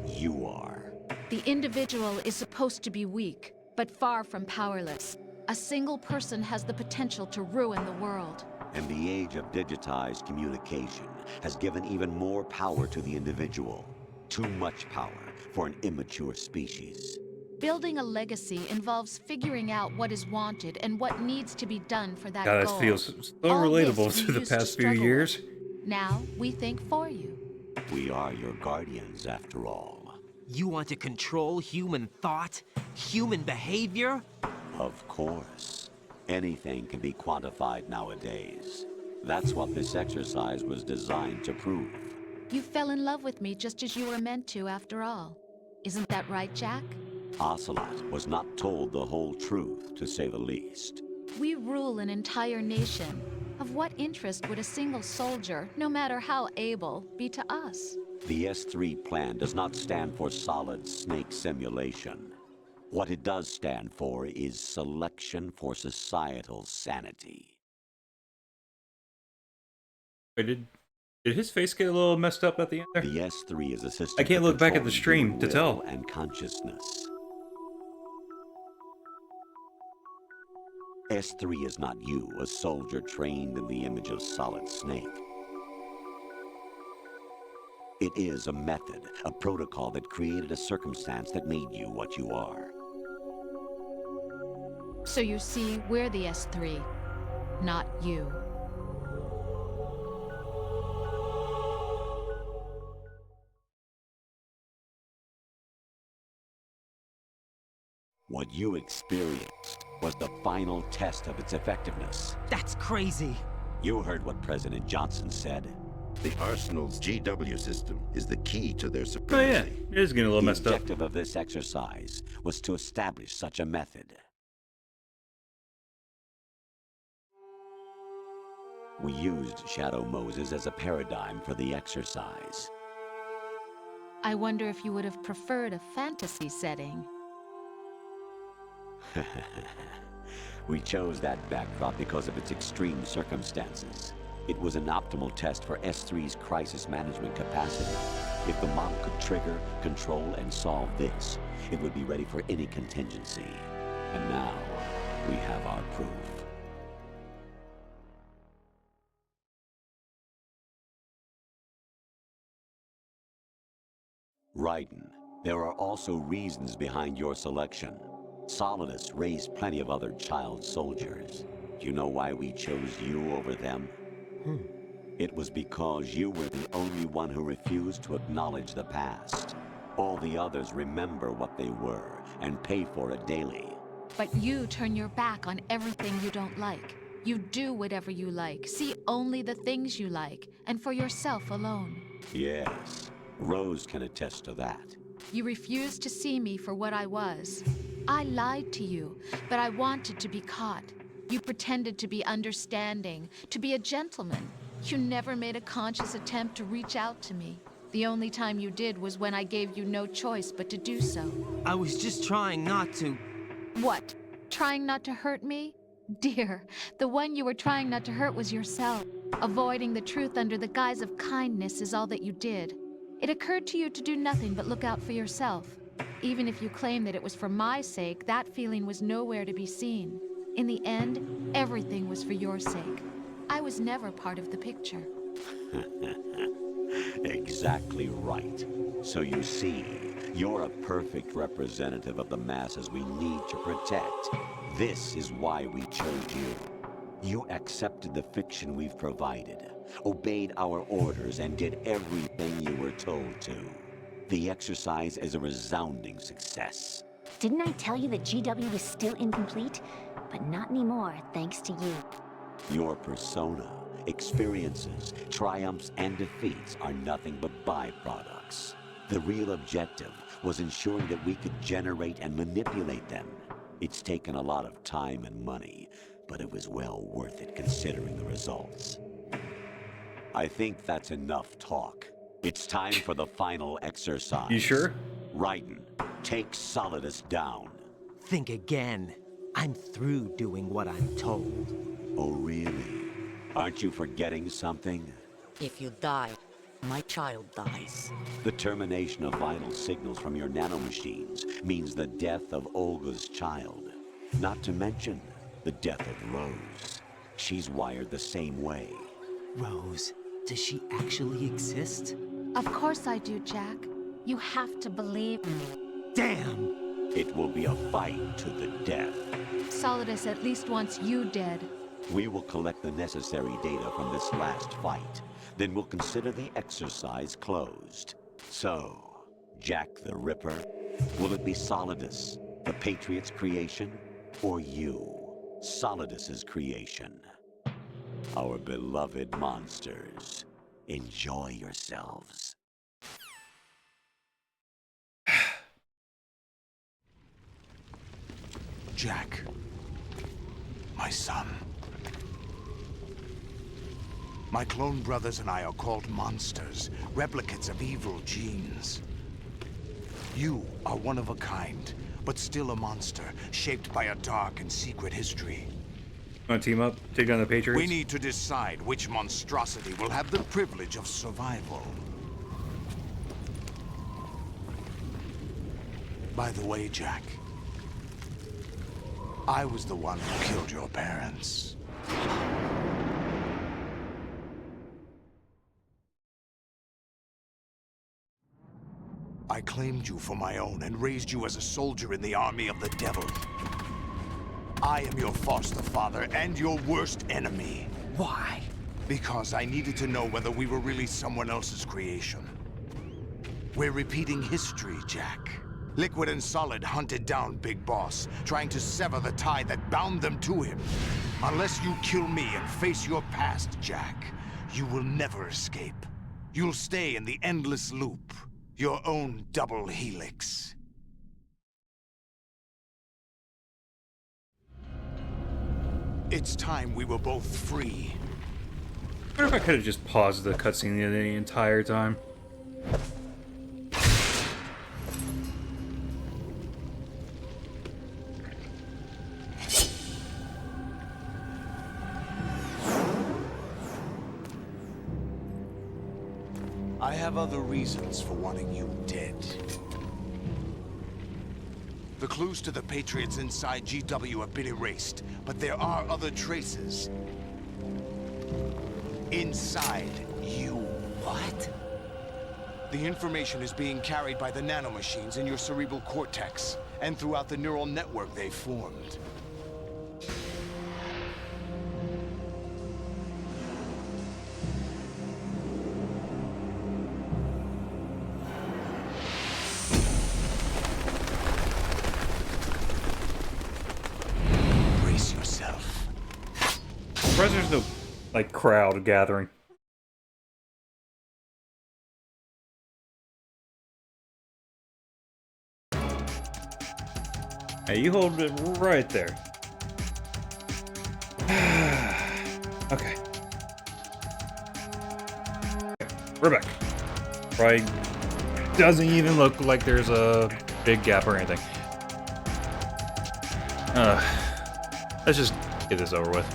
You are. The individual is supposed to be weak, but far from powerless. A single person has the potential to ruin the world. And the age of digitized communication has given even more power to the individual. Too much power for an immature species. Building a legacy involves figuring out what is wanted and what needs to be done for that God, goal. that feels so All relatable this to you the used to past few struggle years. with. Now we think for you. We are your guardians, after all. You want to control human thought? Human behavior? Of course. Anything can be quantified nowadays. That's what this exercise was designed to prove. You fell in love with me just as you were meant to, after all. Isn't that right, Jack? Ocelot was not told the whole truth, to say the least. We rule an entire nation. Of what interest would a single soldier, no matter how able, be to us? The S3 plan does not stand for solid snake simulation. What it does stand for is selection for societal sanity. Wait, did his face get a little messed up at the end there? The S3 is a system. I can't for look back at the controlling stream to will tell. and consciousness. S3 is not you, a soldier trained in the image of Solid Snake. It is a method, a protocol that created a circumstance that made you what you are. So you see, we're the S3, not you. What you experienced was the final test of its effectiveness. That's crazy. You heard what President Johnson said. The Arsenal's GW system is the key to their Oh yeah, supremacy. it is getting a little messed The up. objective of this exercise was to establish such a method. We used Shadow Moses as a paradigm for the exercise. I wonder if you would have preferred a fantasy setting. We chose that backdrop because of its extreme circumstances. It was an optimal test for S3's crisis management capacity. If the model could trigger, control, and solve this, it would be ready for any contingency. And now, we have our proof. Raiden, there are also reasons behind your selection. Solidus raised plenty of other child soldiers. Do you know why we chose you over them? It was because you were the only one who refused to acknowledge the past. All the others remember what they were and pay for it daily. But you turn your back on everything you don't like. You do whatever you like, see only the things you like, and for yourself alone. Yes, Rose can attest to that. You refused to see me for what I was. I lied to you, but I wanted to be caught. You pretended to be understanding, to be a gentleman. You never made a conscious attempt to reach out to me. The only time you did was when I gave you no choice but to do so. I was just trying not to. What? Trying not to hurt me? Dear, the one you were trying not to hurt was yourself. Avoiding the truth under the guise of kindness is all that you did. It occurred to you to do nothing but look out for yourself. Even if you claim that it was for my sake, that feeling was nowhere to be seen. In the end, everything was for your sake. I was never part of the picture. Exactly right. So you see, you're a perfect representative of the masses we need to protect. This is why we chose you. You accepted the fiction we've provided, obeyed our orders, and did everything you were told to. The exercise is a resounding success. Didn't I tell you that GW was still incomplete? But not anymore, thanks to you. Your persona, experiences, triumphs, and defeats are nothing but byproducts. The real objective was ensuring that we could generate and manipulate them. It's taken a lot of time and money, but it was well worth it considering the results. I think that's enough talk. It's time for the final exercise. You sure? Raiden, take Solidus down. Think again. I'm through doing what I'm told. Oh, really? Aren't you forgetting something? If you die, my child dies. The termination of vital signals from your nanomachines means the death of Olga's child. Not to mention the death of Rose. She's wired the same way. Rose, does she actually exist? Of course I do, Jack. You have to believe. Damn! It will be a fight to the death. Solidus at least wants you dead. We will collect the necessary data from this last fight. Then we'll consider the exercise closed. So, Jack the Ripper, will it be Solidus, the Patriot's creation, or you, Solidus's creation? Our beloved monsters, enjoy yourselves. Jack, my son. My clone brothers and I are called monsters, replicates of evil genes. You are one of a kind, but still a monster, shaped by a dark and secret history. Want to team up? Take down the Patriots? We need to decide which monstrosity will have the privilege of survival. By the way, Jack, I was the one who killed your parents. I claimed you for my own and raised you as a soldier in the army of the devil. I am your foster father and your worst enemy. Why? Because I needed to know whether we were really someone else's creation. We're repeating history, Jack. Liquid and Solid hunted down Big Boss, trying to sever the tie that bound them to him. Unless you kill me and face your past, Jack, you will never escape. You'll stay in the endless loop. Your own double helix. It's time we were both free. I wonder if I could have just paused the cutscene the entire time. I have other reasons for wanting you dead. The clues to the Patriots inside GW have been erased, but there are other traces. Inside you. What? The information is being carried by the nanomachines in your cerebral cortex, and throughout the neural network they've formed. There's no, like, crowd gathering. Hey, you hold it right there. Okay. We're back. Right. Doesn't even look like there's a big gap or anything. Let's just get this over with.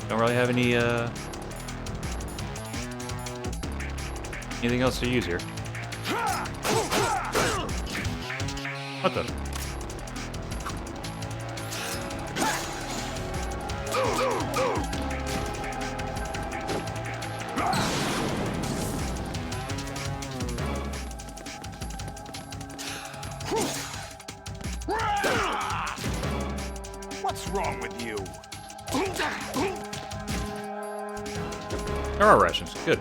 Don't really have any, anything else to use here. What the? What's wrong with you? There are rations. Good.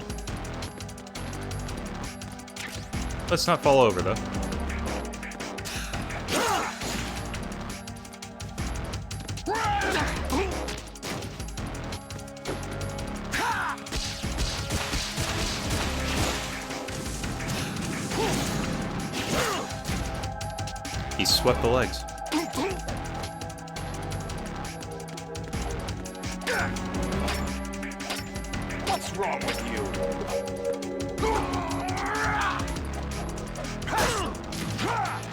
Let's not fall over, though. He swept the legs. What's wrong with you?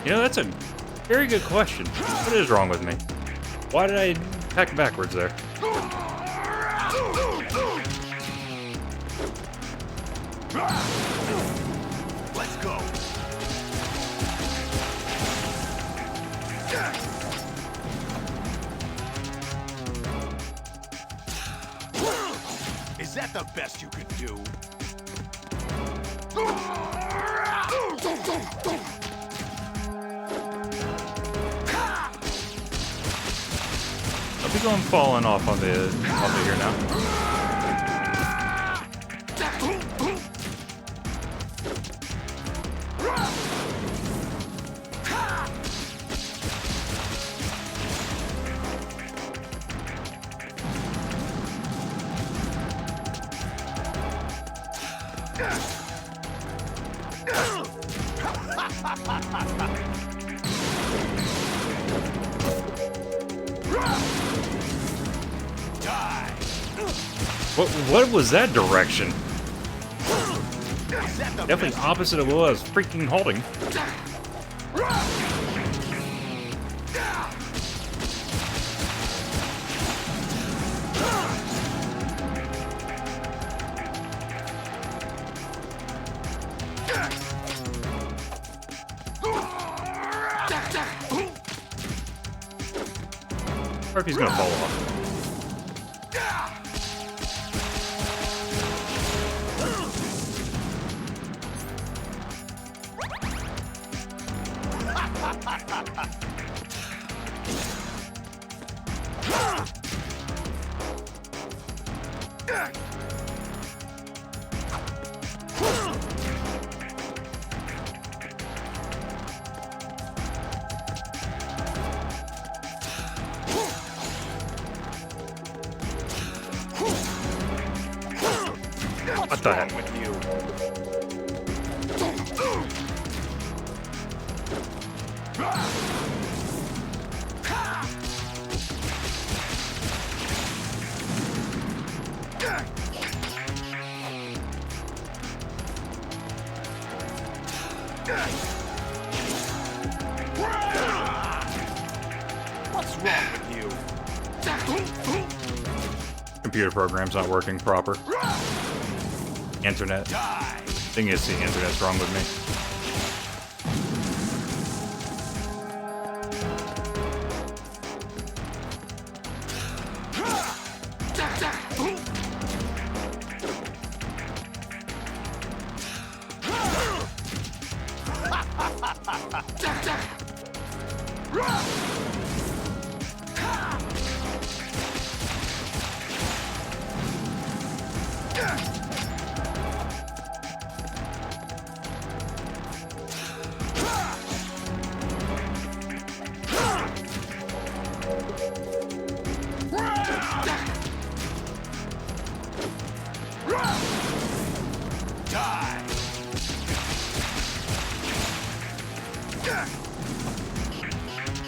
You know, that's a Very good question. What is wrong with me? Why did I pack backwards there? Let's go. Is that the best you could do? I'll be going falling off on the here now. What was that direction? Definitely opposite of what I was freaking holding. Or if he's gonna fall off. What the heck with you? What's wrong with you? Computer program's not working proper. Internet. Thing is, the internet's wrong with me.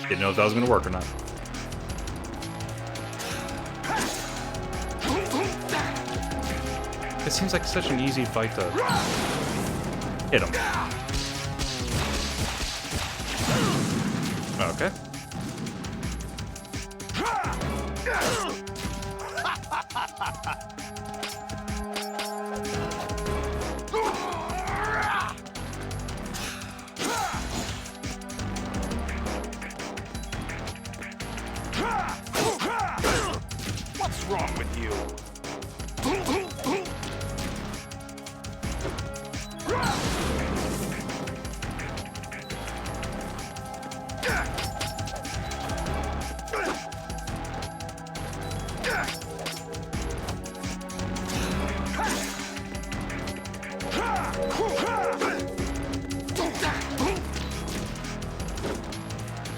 Didn't know if that was going to work or not. It seems like such an easy fight to hit him. Okay. What's wrong with you?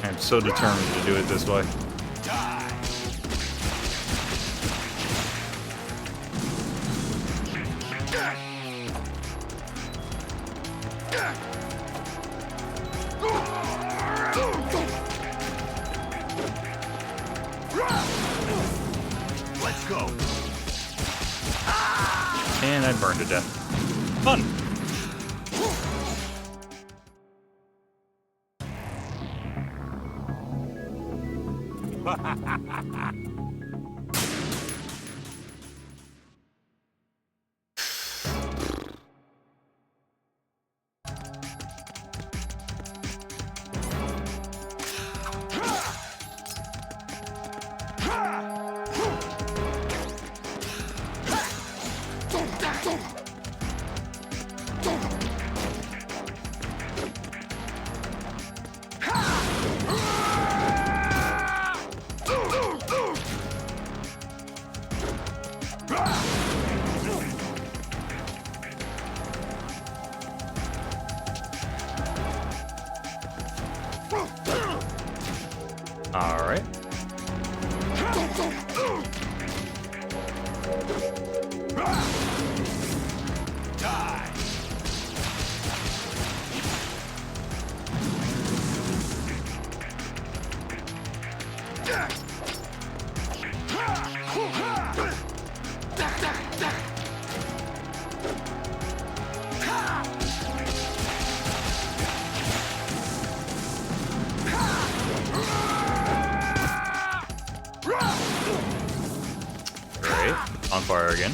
I'm so determined to do it this way. Let's go. And I burned to death. Fun. All right. Die. Great. On fire again.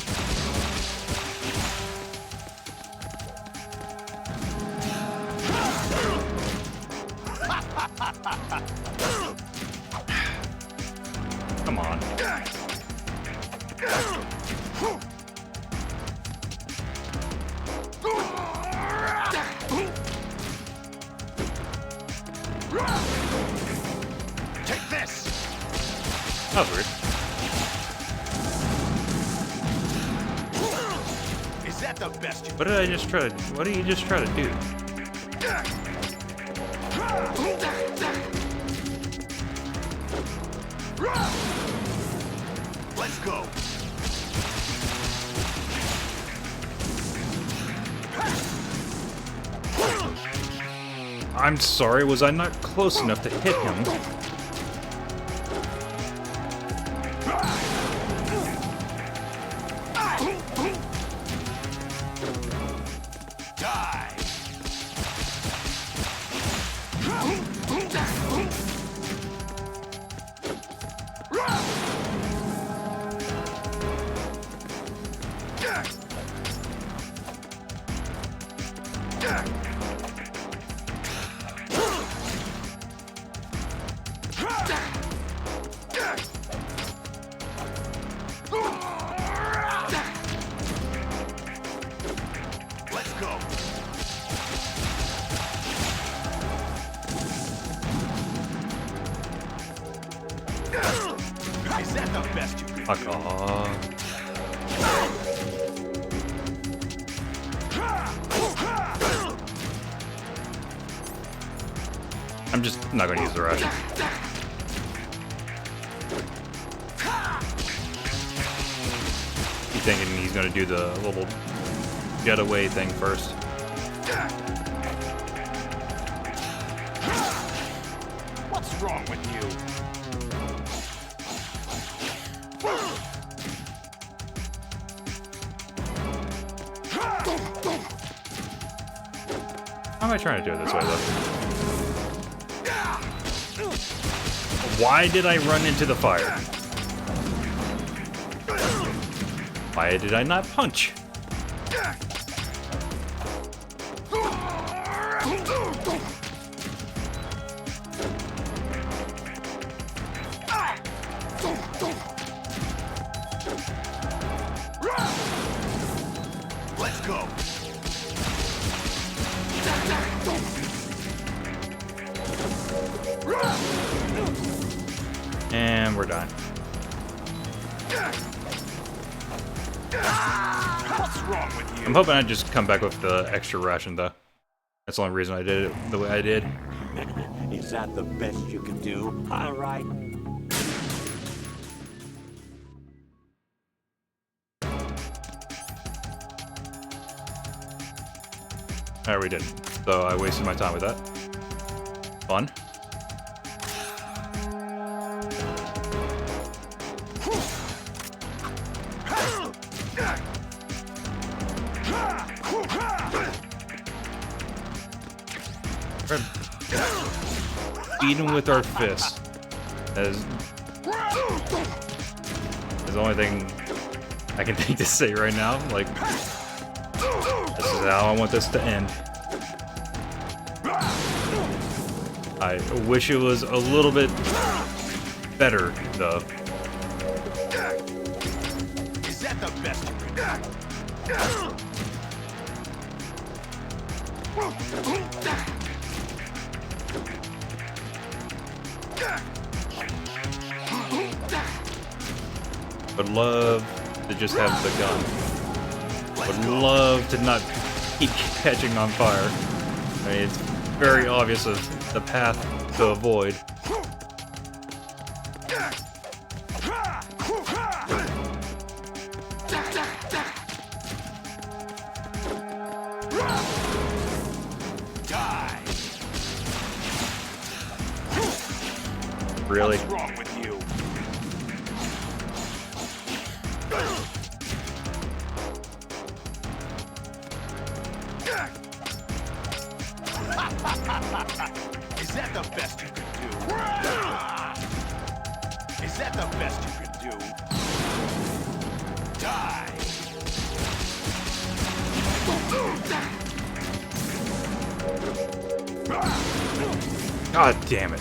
Come on. Take this. That was weird. Is that the best you? What did I just try to? What did you just try to do? Let's go. I'm sorry, was I not close enough to hit him? Die. Let's go. Is that the best you can Fuck do? off. I'm just not gonna use the rush. Keep thinking he's gonna do the little getaway thing first. What's wrong with you? How am I trying to do it this way, though? Why did I run into the fire? Why did I not punch? Let's go. And we're done. What's wrong with you? I'm hoping I just come back with the extra ration, though. That's the only reason I did it the way I did. Is that the best you can do? All right. Alright, we did. So I wasted my time with that. Fun. Beat him with our fists. As It's the only thing I can think to say right now. Like, this is how I want this to end. I wish it was a little bit better, though. Is that the best you can do? Would love to just have the gun. Would love to not keep catching on fire. I mean, it's very obvious of the path to avoid. Really? What's wrong with you? Is that the best you can do? Is that the best you can do? Die! God damn it.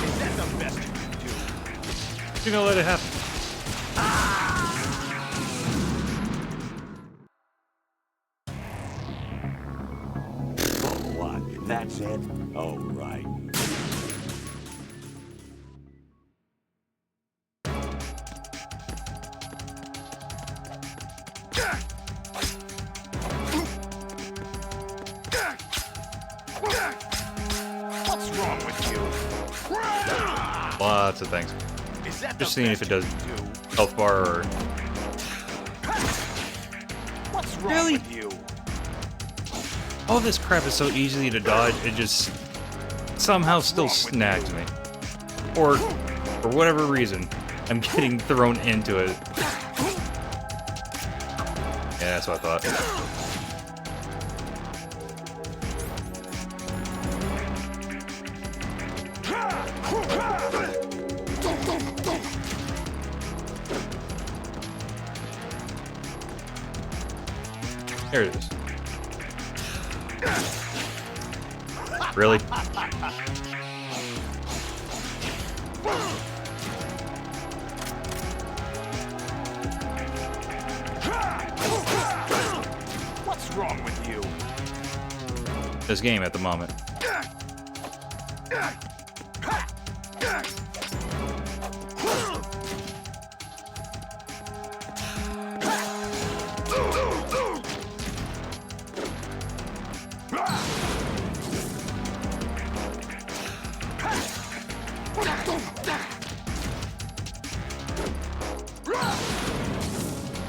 Is that the best you can do? You're gonna let it happen. What? That's it? Oh, right. What's wrong with you? Lots of things. Is that Just the seeing if it does best you can do? health bar or... What's wrong Really? with you? All this crap is so easy to dodge, it just somehow still snags me. Or, for whatever reason, I'm getting thrown into it. Yeah, that's what I thought. There it is. Really? What's wrong with you? This game at the moment.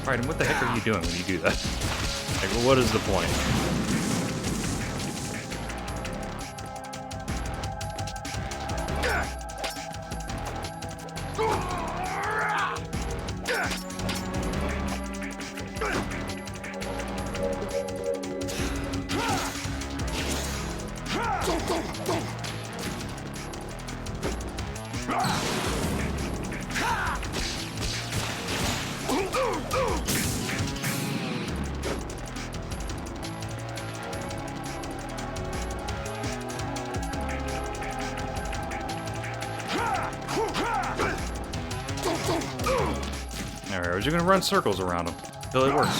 Right, and what the heck are you doing when you do that? Like, what is the point? Alright, we're just gonna run circles around him until it works.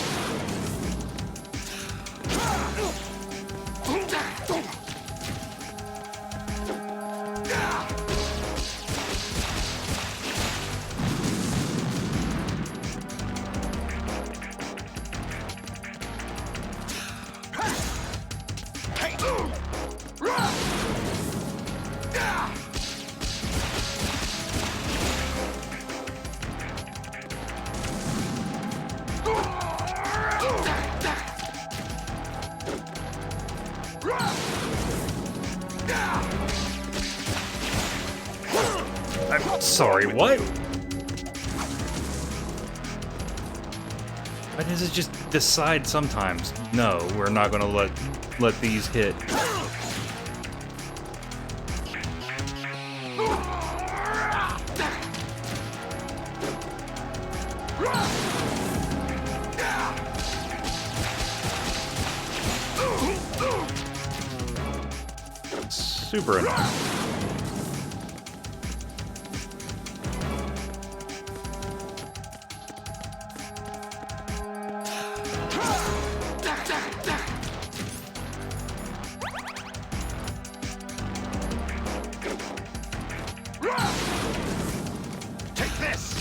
I'm sorry, what? Why does it just decide sometimes? No, we're not gonna let these hit. super annoying. Take this!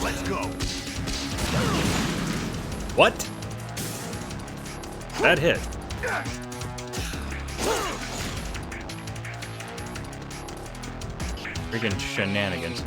Let's go! What? That hit. Freaking shenanigans.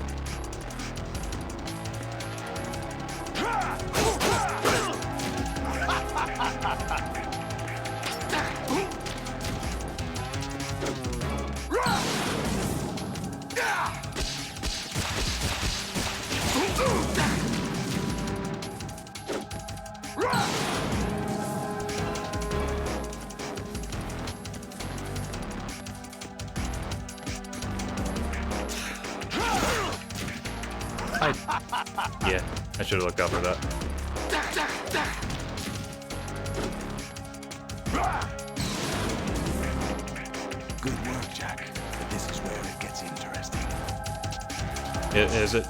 Yeah, I should have looked out for that. Good work, Jack. But this is where it gets interesting. Is it?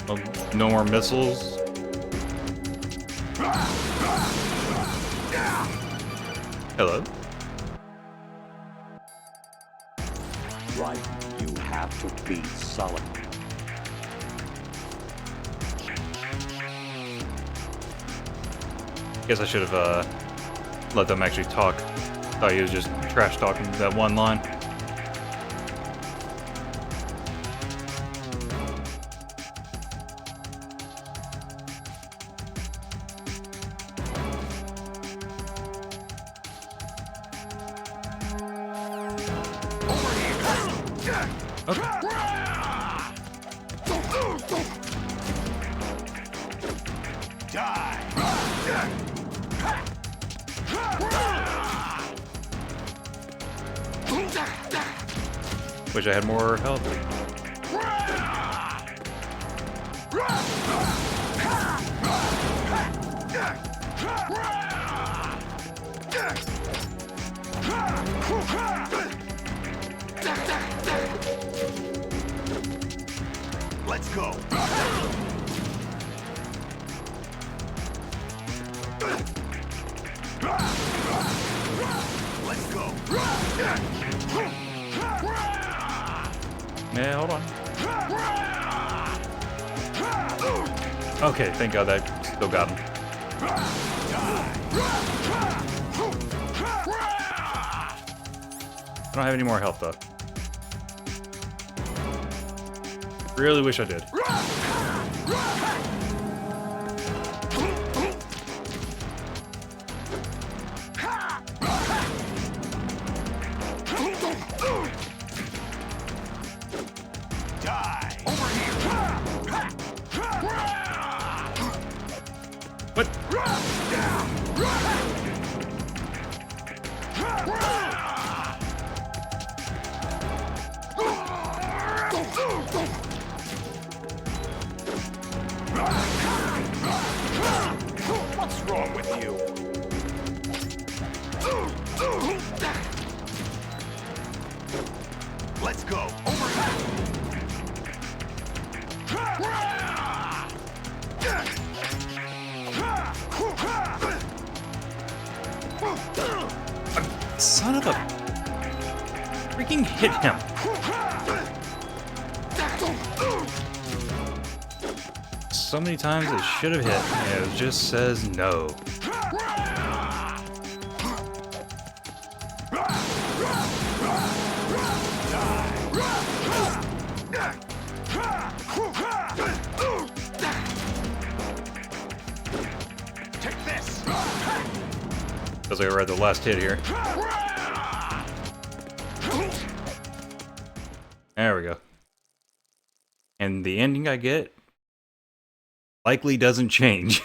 Oh, no more missiles? Hello? Right, you have to beat Sullivan. Guess I should have let them actually talk. Thought he was just trash talking that one line. Wish I had more health. Let's go. Let's go. Yeah, hold on. Okay, thank God that still got him. I don't have any more health though. Really wish I did. What? What's wrong with you? Let's go. Son of a... Freaking hit him. So many times it should have hit, and it just says no. Take this. Feels like I read the last hit here. There we go. And the ending I get likely doesn't change.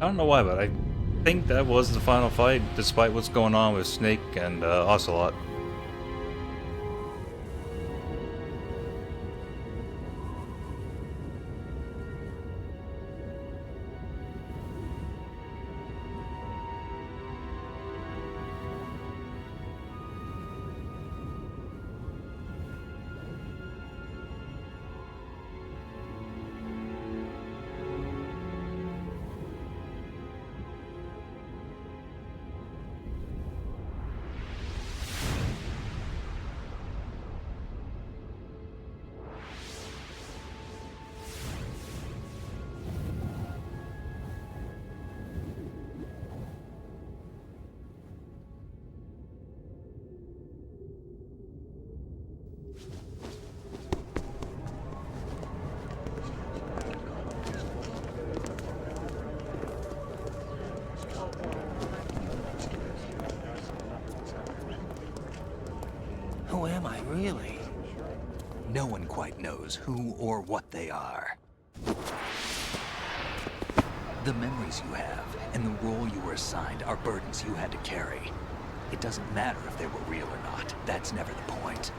I don't know why, but I think that was the final fight, despite what's going on with Snake and Ocelot. Who am I, really? No one quite knows who or what they are. The memories you have and the role you were assigned are burdens you had to carry. It doesn't matter if they were real or not. That's never the point.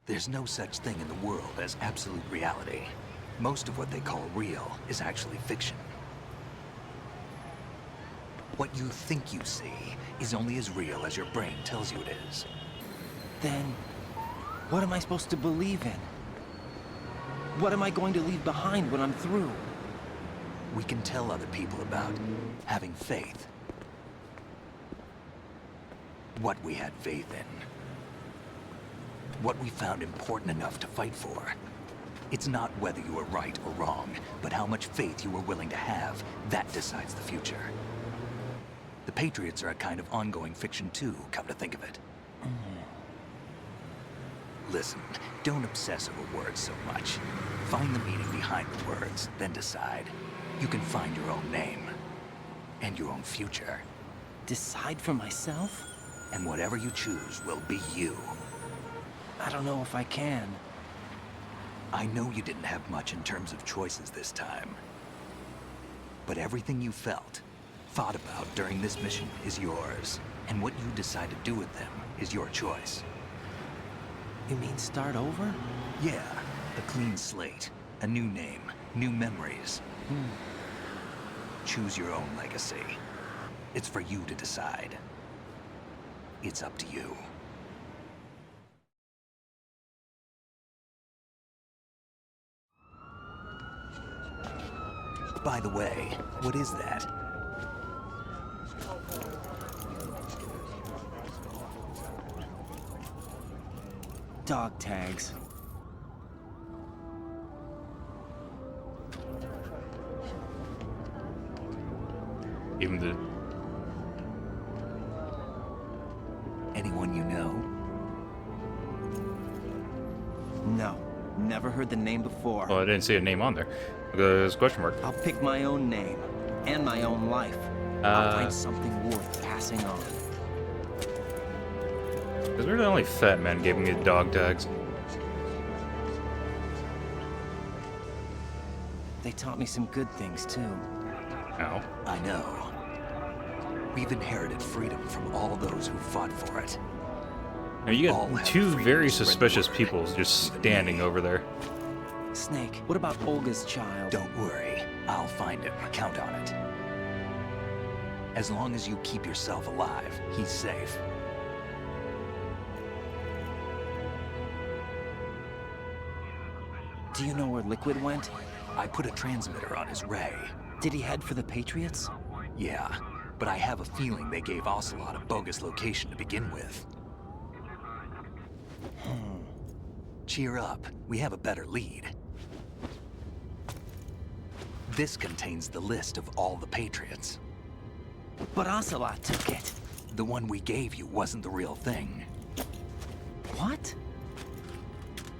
There's no such thing in the world as absolute reality. Most of what they call real is actually fiction. What you think you see is only as real as your brain tells you it is. Then, what am I supposed to believe in? What am I going to leave behind when I'm through? We can tell other people about having faith. What we had faith in. What we found important enough to fight for. It's not whether you were right or wrong, but how much faith you were willing to have. That decides the future. The Patriots are a kind of ongoing fiction too, come to think of it. Listen, don't obsess over words so much. Find the meaning behind the words, then decide. You can find your own name. And your own future. Decide for myself? And whatever you choose will be you. I don't know if I can. I know you didn't have much in terms of choices this time. But everything you felt, thought about during this mission is yours. And what you decide to do with them is your choice. You mean start over? Yeah, a clean slate, a new name, new memories. Choose your own legacy. It's for you to decide. It's up to you. By the way, what is that? Dog tags. Even the... Anyone you know? No, never heard the name before. Well, I didn't see a name on there. There's a question mark. I'll pick my own name and my own life. I'll find something worth passing on. Because we're the only fat man gave me dog tags. They taught me some good things too. Ow. I know. We've inherited freedom from all those who fought for it. Now you All got have two freedom very to spread suspicious word, people just even standing me. over there. Snake, what about Olga's child? Don't worry. I'll find him. Count on it. As long as you keep yourself alive, he's safe. Do you know where Liquid went? I put a transmitter on his ray. Did he head for the Patriots? Yeah, but I have a feeling they gave Ocelot a bogus location to begin with. Cheer up. We have a better lead. This contains the list of all the Patriots. But Ocelot took it. The one we gave you wasn't the real thing. What?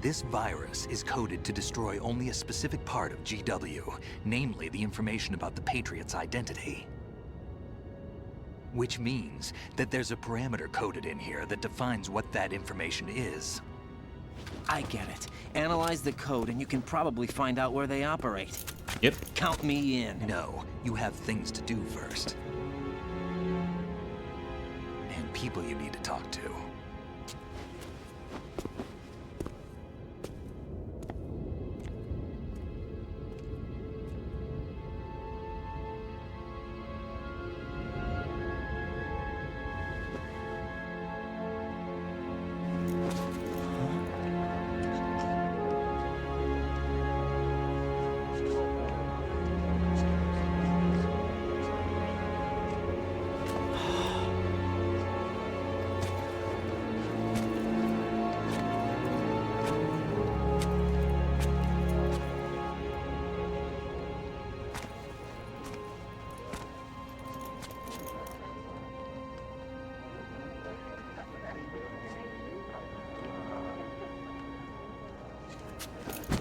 This virus is coded to destroy only a specific part of GW, namely the information about the Patriot's identity. Which means that there's a parameter coded in here that defines what that information is. I get it. Analyze the code and you can probably find out where they operate. Yep. Count me in. No, you have things to do first. And people you need to talk to.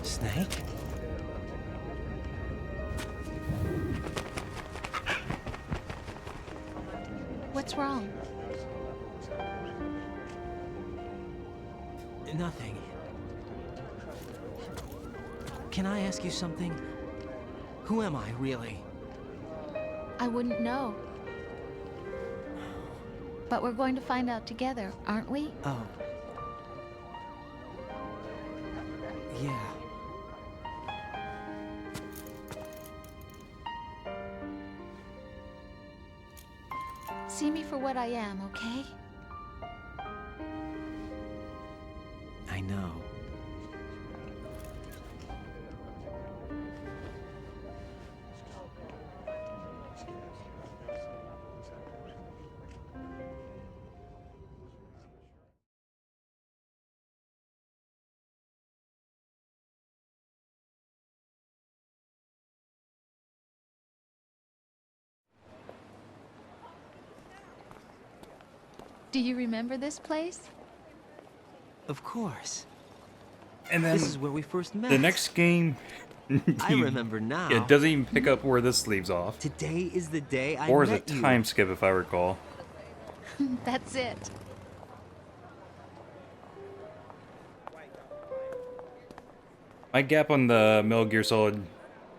Snake? What's wrong? Nothing. Can I ask you something? Who am I, really? I wouldn't know. But we're going to find out together, aren't we? Oh. Yeah. See me for what I am, okay? I know. Do you remember this place? Of course. And then This is where we first met. the next game, I remember now. it doesn't even pick up where this leaves off. Today is the day I Or is met a you. time skip, if I recall. That's it. My gap on the Metal Gear Solid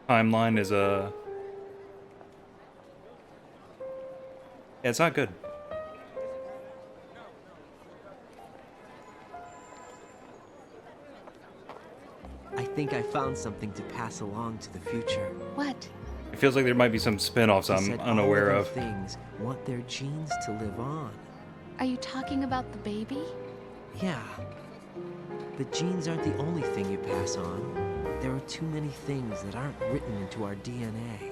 timeline is yeah, it's not good. I think I found something to pass along to the future. What? It feels like there might be some spin-offs He I'm said unaware all of. living things want their genes to live on. Are you talking about the baby? Yeah. The genes aren't the only thing you pass on. There are too many things that aren't written into our DNA.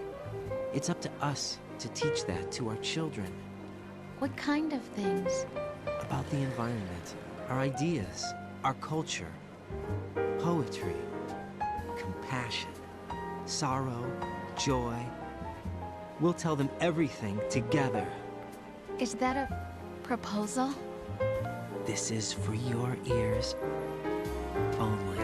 It's up to us to teach that to our children. What kind of things? About the environment, our ideas, our culture, poetry, compassion, sorrow, joy. We'll tell them everything together. Is that a proposal? This is for your ears only.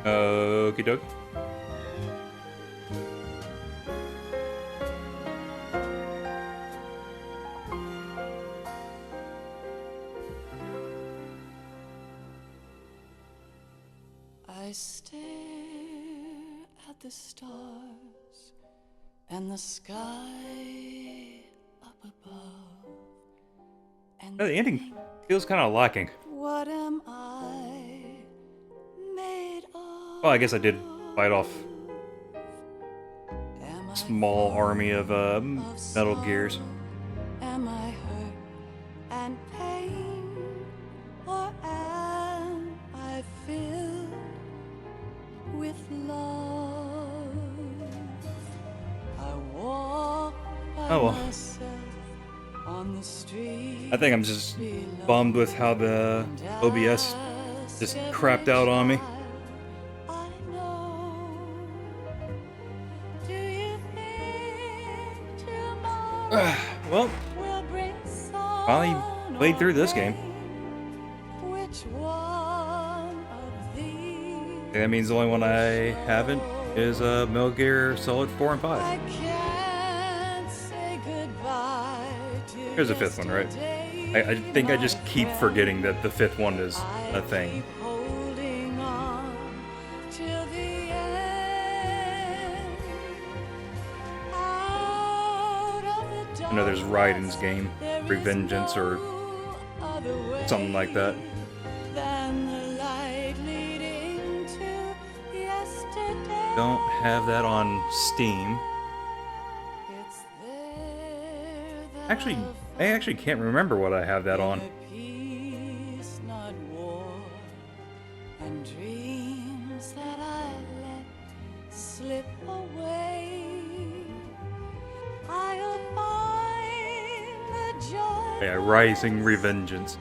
Okie dokie. I stare at the stars and the sky up above. And The ending feels kind of lacking. what am I made of? Well, I guess I did fight off a small army of Metal Gears. Am I hurt and pain, or am I filled with love? I walk by Oh well. myself on the street. I think I'm just bummed with how the OBS just crapped out on me. Well, finally played through this game. And that means the only one I haven't is Metal Gear Solid 4 and 5. There's a fifth one, right? I think I just keep forgetting that the fifth one is a thing. I know there's Raiden's game, Revengeance or something like that. Don't have that on Steam. Actually, I actually can't remember what I have that on. Yeah, Rising Revengeance.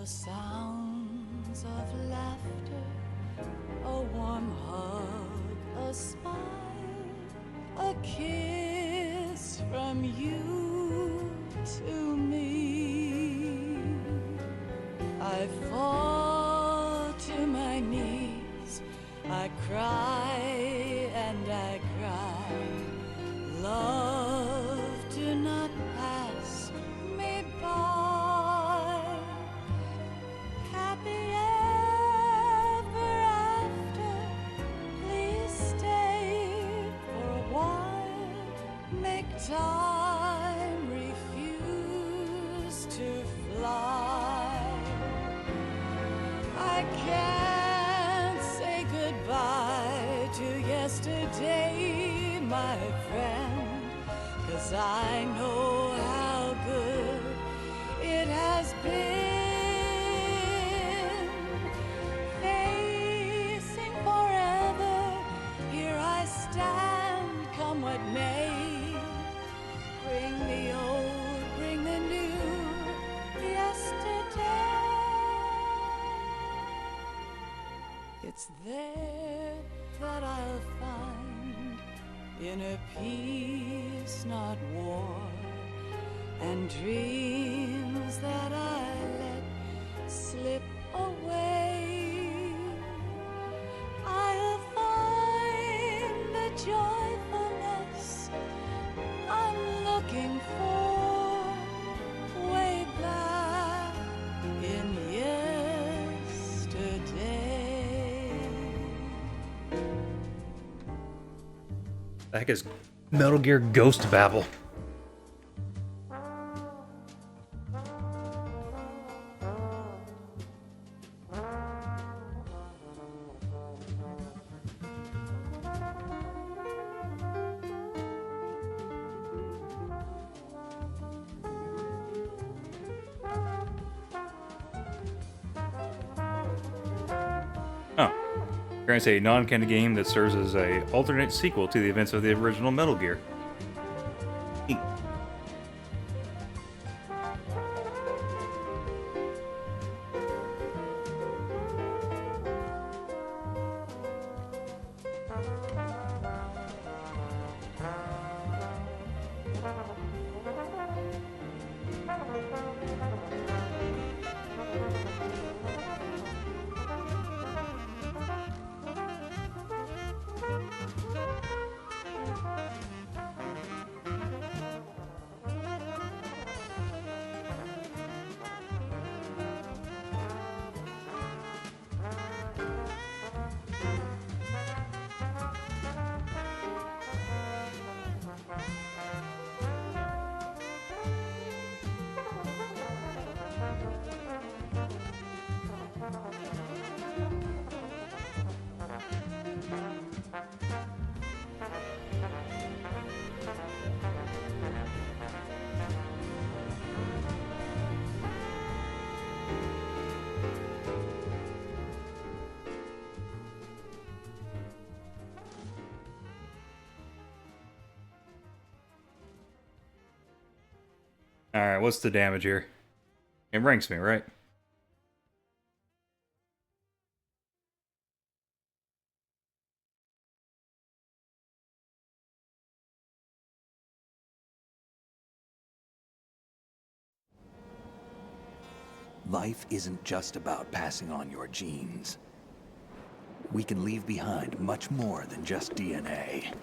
Sounds of laughter, a warm hug, a smile, a kiss from you to me. I fall to my knees, I cry and I cry. Love, do not pass me by. Happy ever after, please stay can't say goodbye to yesterday, my friend, 'cause I know how good it has been. Facing forever, here I stand, come what may. Bring the old, bring the new, yesterday. It's there that I'll find inner peace, not war, and dreams that I let slip away. I'll find the joyfulness I'm looking for way back in yesterday. The heck is Metal Gear Ghost Babel? Oh. Grants a non-canon game that serves as a alternate sequel to the events of the original Metal Gear. Neat. Alright, what's the damage here? It ranks me, right? Life isn't just about passing on your genes. We can leave behind much more than just DNA.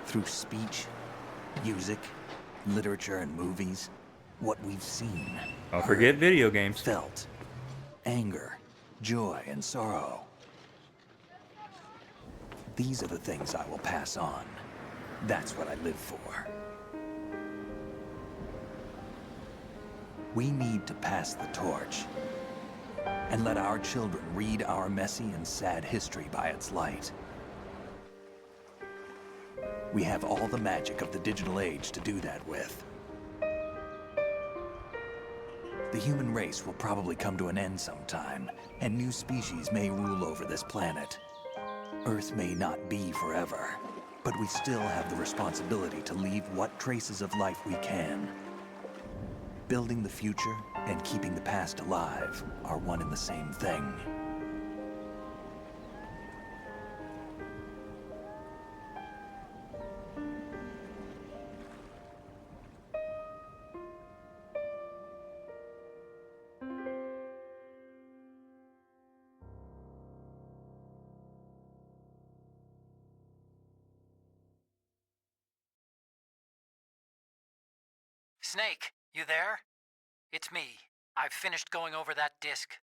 Through speech, music, literature, and movies, what we've seen. Don't forget video games. Felt. Anger, joy, and sorrow. These are the things I will pass on. That's what I live for. We need to pass the torch and let our children read our messy and sad history by its light. We have all the magic of the digital age to do that with. The human race will probably come to an end sometime, and new species may rule over this planet. Earth may not be forever, but we still have the responsibility to leave what traces of life we can. Building the future and keeping the past alive are one and the same thing. Snake, you there? It's me. I've finished going over that disk.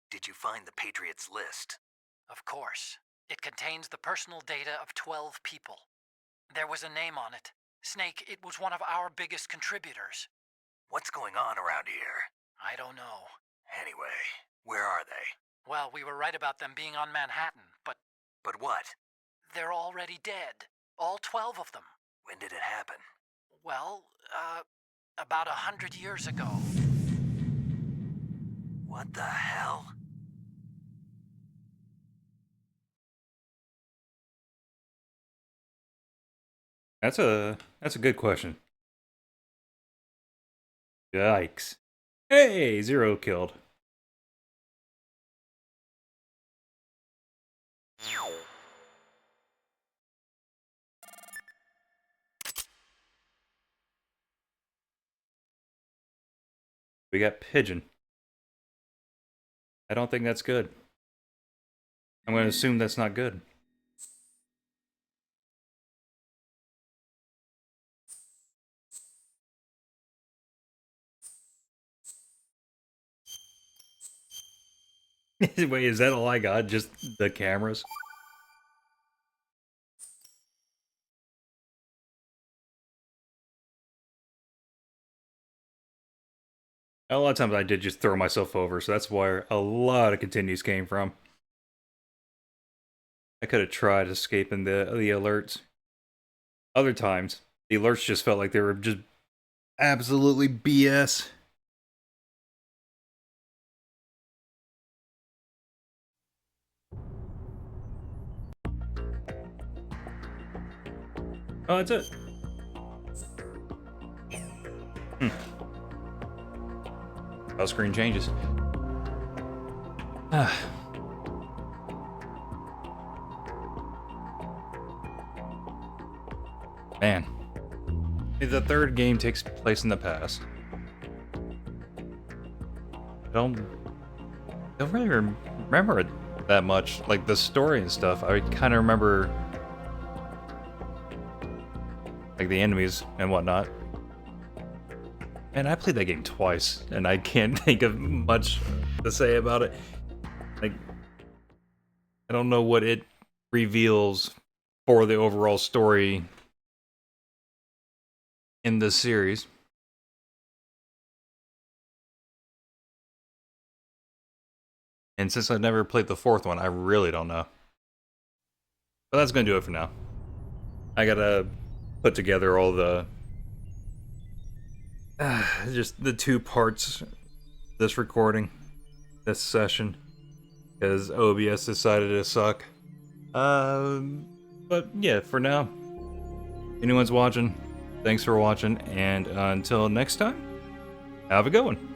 Did you find the Patriots list? Of course. It contains the personal data of 12 people. There was a name on it. Snake, it was one of our biggest contributors. What's going on around here? I don't know. Anyway, Where are they? Well, we were right about them being on Manhattan, but But what? they're already dead. All 12 of them. When did it happen? Well, about 100 years ago. What the hell? That's a good question. Yikes. Hey, 0 killed. We got Pigeon. I don't think that's good. I'm going to assume that's not good. Wait, is that all I got? Just the cameras? A lot of times I did just throw myself over, so that's where a lot of continues came from. I could have tried escaping the alerts. Other times, the alerts just felt like they were just absolutely BS. Oh, that's it. How screen changes. Man. The third game takes place in the past. I don't really remember it that much. Like the story and stuff, I kind of remember like the enemies and whatnot. And I played that game twice, and I can't think of much to say about it. Like, I don't know what it reveals for the overall story in this series. And since I've never played the fourth one, I really don't know. But that's gonna do it for now. I gotta put together all the just the 2 parts this recording, this session, because OBS decided to suck. But yeah, for now, anyone's watching, thanks for watching, and until next time, have a good one.